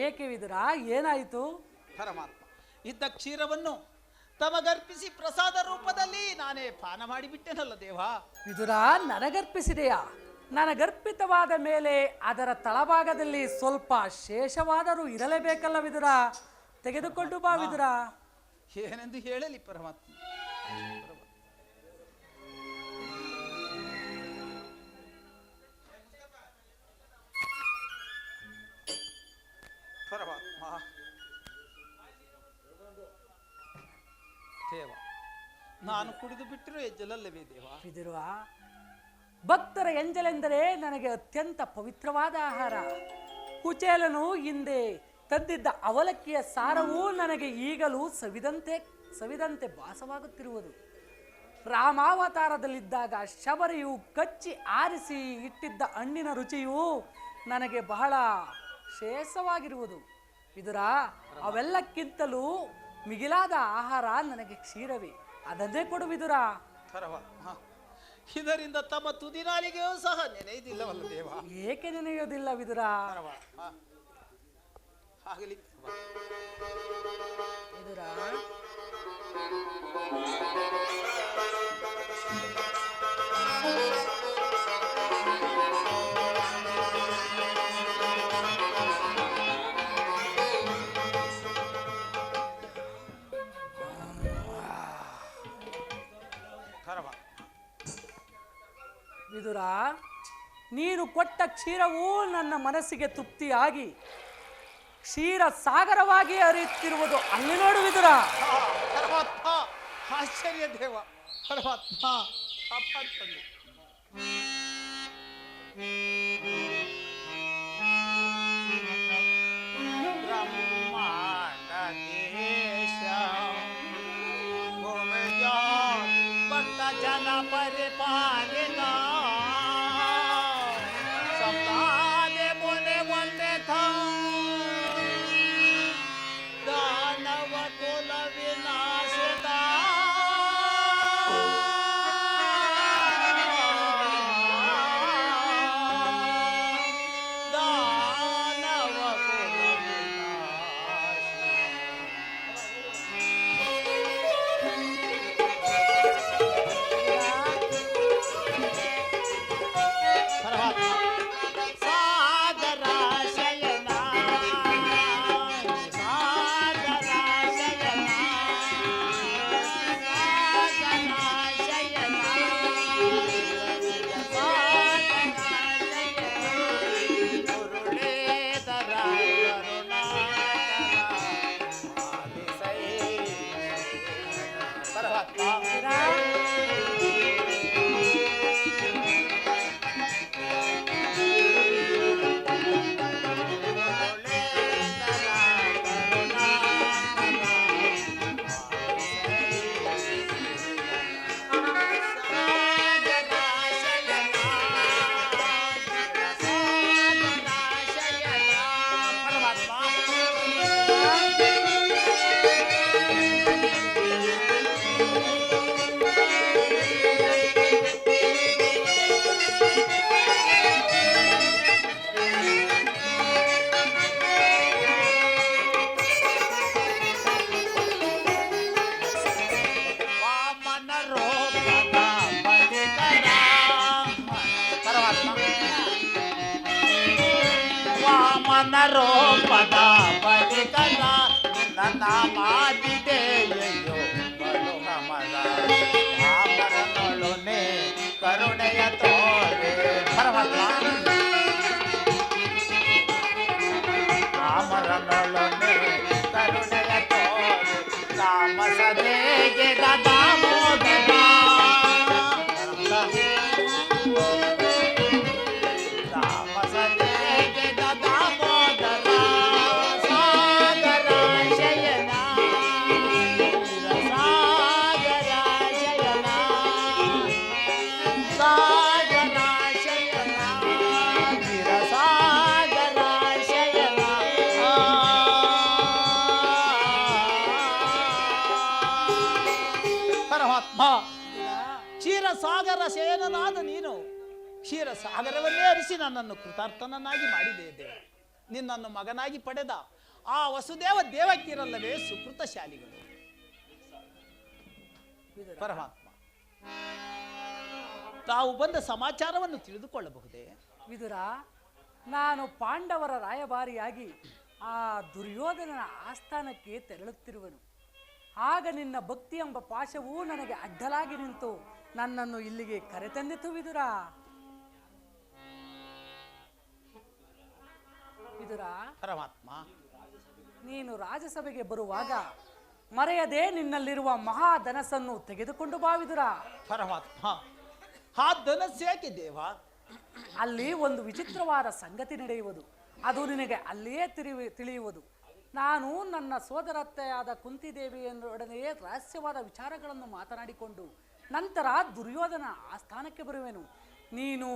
ಏಕೆ ವಿದುರ, ಏನಾಯಿತು? ಪರಮಾತ್ಮ, ಇದ್ದ ಕ್ಷೀರವನ್ನು ತಮಗರ್ಪಿಸಿ ಪ್ರಸಾದ ರೂಪದಲ್ಲಿ ನಾನೇ ಪಾನ ಮಾಡಿಬಿಟ್ಟೆನಲ್ಲ ದೇವಾ. ವಿದುರ, ನನಗರ್ಪಿಸಿದೆಯಾ? ನನಗರ್ಪಿತವಾದ ಮೇಲೆ ಅದರ ತಳಭಾಗದಲ್ಲಿ ಸ್ವಲ್ಪ ಶೇಷವಾದರೂ ಇರಲೇಬೇಕಲ್ಲ ವಿದುರ. ತೆಗೆದುಕೊಂಡು ಬಾ ವಿದುರ. ಏನೆಂದು ಹೇಳಲಿ ಪರಮಾತ್ಮ? ಪರಮಾತ್ಮ, ದೇವ, ನಾನು ಕುಡಿದು ಬಿಟ್ಟಿರೋ ಎಜ್ಜಲಲ್ಲವೇ ದೇವ? ವಿದುರ, ಭಕ್ತರ ಎಂಜಲೆಂದರೆ ನನಗೆ ಅತ್ಯಂತ ಪವಿತ್ರವಾದ ಆಹಾರ. ಕುಚೇಲನು ಹಿಂದೆ ತಂದಿದ್ದ ಅವಲಕ್ಕಿಯ ಸಾರವೂ ನನಗೆ ಈಗಲೂ ಸವಿದಂತೆ ಭಾಸವಾಗುತ್ತಿರುವುದು. ರಾಮಾವತಾರದಲ್ಲಿದ್ದಾಗ ಶಬರಿಯು ಕಚ್ಚಿ ಆರಿಸಿ ಇಟ್ಟಿದ್ದ ಹಣ್ಣಿನ ರುಚಿಯು ನನಗೆ ಬಹಳ ಶೇಷವಾಗಿರುವುದು. ವಿದುರ, ಅವೆಲ್ಲಕ್ಕಿಂತಲೂ ಮಿಗಿಲಾದ ಆಹಾರ ನನಗೆ ಕ್ಷೀರವೇ. ಅದನ್ನೇ ಕೊಡು ವಿದುರ. ಪರಮಾತ್ಮ, ಇದರಿಂದ ತಮ್ಮ ತುದಿನಾಲಿಗೆಯೂ ಸಹ ನೆನೆಯುವುದಿಲ್ಲವಲ್ಲ ದೇವ? ಏಕೆ ನೆನೆಯುವುದಿಲ್ಲ ವಿದುರ? ಪರಮಾತ್ಮ, ಆಗಲಿ ವಿದುರ. ನೀನು ಕೊಟ್ಟ ಕ್ಷೀರವೂ ನನ್ನ ಮನಸ್ಸಿಗೆ ತೃಪ್ತಿಯಾಗಿ ಕ್ಷೀರ ಸಾಗರವಾಗಿ ಹರಿಯುತ್ತಿರುವುದು ಅಲ್ಲಿ ನೋಡು ವಿದುರ. ಪರಮಾತ್ಮ ಆಶ್ಚರ್ಯ ದೇವ, ಪರಮಾತ್ಮ ಕಾಪಾಡ್ಕೊಂಡು. ಬ್ರಹ್ಮಾಂಡ ದೇಶ ಭೂಮಿಯ ಭಕ್ತ ಜನ ಪರಿಪಾಲಿತ ಸಪ್ತಾದೆ ಮುನೆ ಒಂದೇ ದಾನವ ಕುಲ ವಿನಾಶದ ದಾನವ ಕುಲ ವಾಮನರೋಪದ ಬಲಿಕನ ನಿನ್ನ ನಾಮಾದಿದೆಯೋ ಬಲು ಹಮದ ವಾಮನನೊಳನೆ ಕರುಣೆಯ ತೋರೆ. ಪರಮಾತ್ಮ ವಾಮನನೊಳನೆ ಕರುಣೆಯ ತೋರೆ ತಾಮಸದೇಗೆ ದಾಮೋದರ ತಾಮಸದೇಗೆ ದಾಮೋದರ ಸಾಗರ ಶಯನ ಸಾಗರ ಶಯನ ಸಾಗರ ಶಯನ ಸಾಗರ ಶಯನ ಪರಮಾತ್ಮ ಕ್ಷೀರಸಾಗರ ಶಯನನಾದ ನೀನು ಕ್ಷೀರಸಾಗರವನ್ನೇ ಹರಿಸಿ ನನ್ನನ್ನು ಕೃತಾರ್ಥನನ್ನಾಗಿ ಮಾಡಿದೆ ದೇವ. ನಿನ್ನನ್ನು ಮಗನಾಗಿ ಪಡೆದ ಆ ವಸುದೇವ ದೇವಕಿರಲ್ಲವೇ ಸುಕೃತಶಾಲಿಗಳು. ಪರಮಾತ್ಮ ತಾವು ಬಂದ ಸಮಾಚಾರವನ್ನು ತಿಳಿದುಕೊಳ್ಳಬಹುದೇ? ವಿದುರ, ನಾನು ಪಾಂಡವರ ರಾಯಭಾರಿಯಾಗಿ ಆ ದುರ್ಯೋಧನನ ಆಸ್ಥಾನಕ್ಕೆ ತೆರಳುತ್ತಿರುವನು. ಆಗ ನಿನ್ನ ಭಕ್ತಿ ಎಂಬ ಪಾಶವು ನನಗೆ ಅಡ್ಡಲಾಗಿ ನಿಂತು ನನ್ನನ್ನು ಇಲ್ಲಿಗೆ ಕರೆತಂದಿತು ವಿದುರ. ವಿದುರ, ಪರಮಾತ್ಮ ನೀನು ರಾಜಸಭೆಗೆ ಬರುವಾಗ ಮರೆಯದೆ ನಿನ್ನಲ್ಲಿರುವ ಮಹಾಧನಸ್ಸನ್ನು ತೆಗೆದುಕೊಂಡು ಬಾ ವಿದುರ. ಪರಮಾತ್ಮ ಆ ಧನಸ್ಸೇಕೆ ದೇವ? ಅಲ್ಲಿ ಒಂದು ವಿಚಿತ್ರವಾದ ಸಂಗತಿ ನಡೆಯುವುದು. ಅದು ನಿನಗೆ ಅಲ್ಲಿಯೇ ತಿಳಿಯುವುದು. ನಾನು ನನ್ನ ಸೋದರತ್ತೆಯಾದ ಕುಂತಿದೇವಿಯೊಡನೆಯೇ ರಹಸ್ಯವಾದ ವಿಚಾರಗಳನ್ನು ಮಾತನಾಡಿಕೊಂಡು ನಂತರ ದುರ್ಯೋಧನ ಆಸ್ಥಾನಕ್ಕೆ ಬರುವೆನು. ನೀನು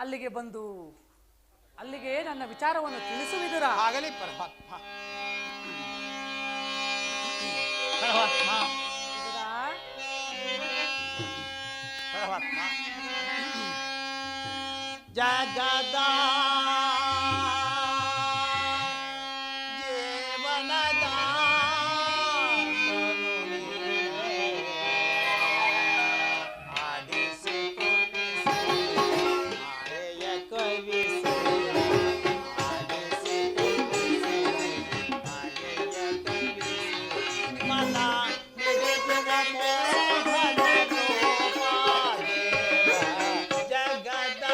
ಅಲ್ಲಿಗೆ ಬಂದು ಅಲ್ಲಿಗೆ ನನ್ನ ವಿಚಾರವನ್ನು ತಿಳಿಸುವಿದುರ. ಆಗಲಿ ಪರಮಾತ್ಮ. ಪರಮಾತ್ಮ ಪರಮಾತ್ಮ ಜಗದ ಜೀವನದ ಆಡಿಸಿ ಮಾಯೆಯ ಕವಿಸಿ ಆಡಿಸಿ ಮಾಯೆಯ ಕವಿಸಿ ಮನ ಹಿಡಿದುವ ಮೋಹನ ರೂಪ ದೇವ ಜಗದ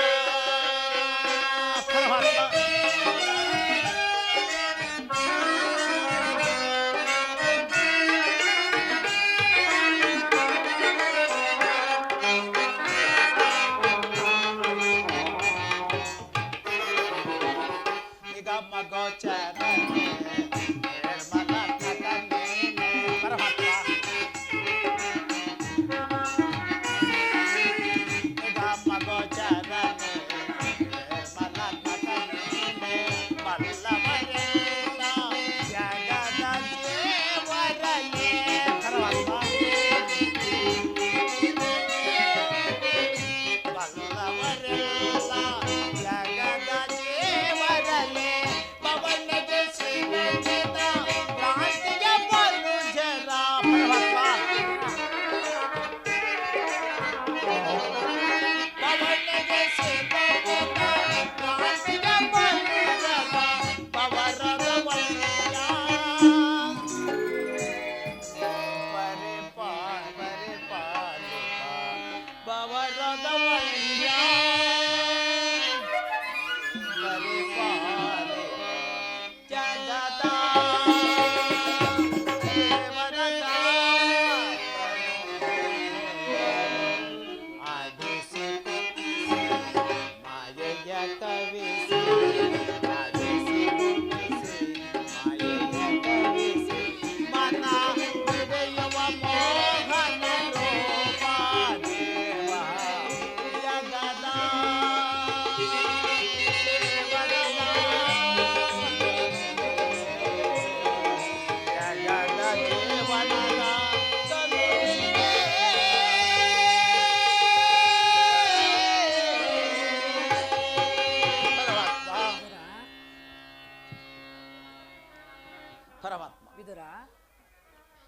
ಪರಮಾತ್ಮ. ವಿದುರ,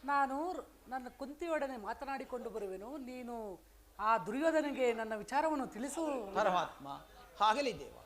ನಾನು ನನ್ನ ಕುಂತಿಯೊಡನೆ ಮಾತನಾಡಿಕೊಂಡು ಬರುವೆನು. ನೀನು ಆ ದುರ್ಯೋಧನಿಗೆ ನನ್ನ ವಿಚಾರವನ್ನು ತಿಳಿಸು. ಪರಮಾತ್ಮ, ಆಗಲಿ ದೇವ.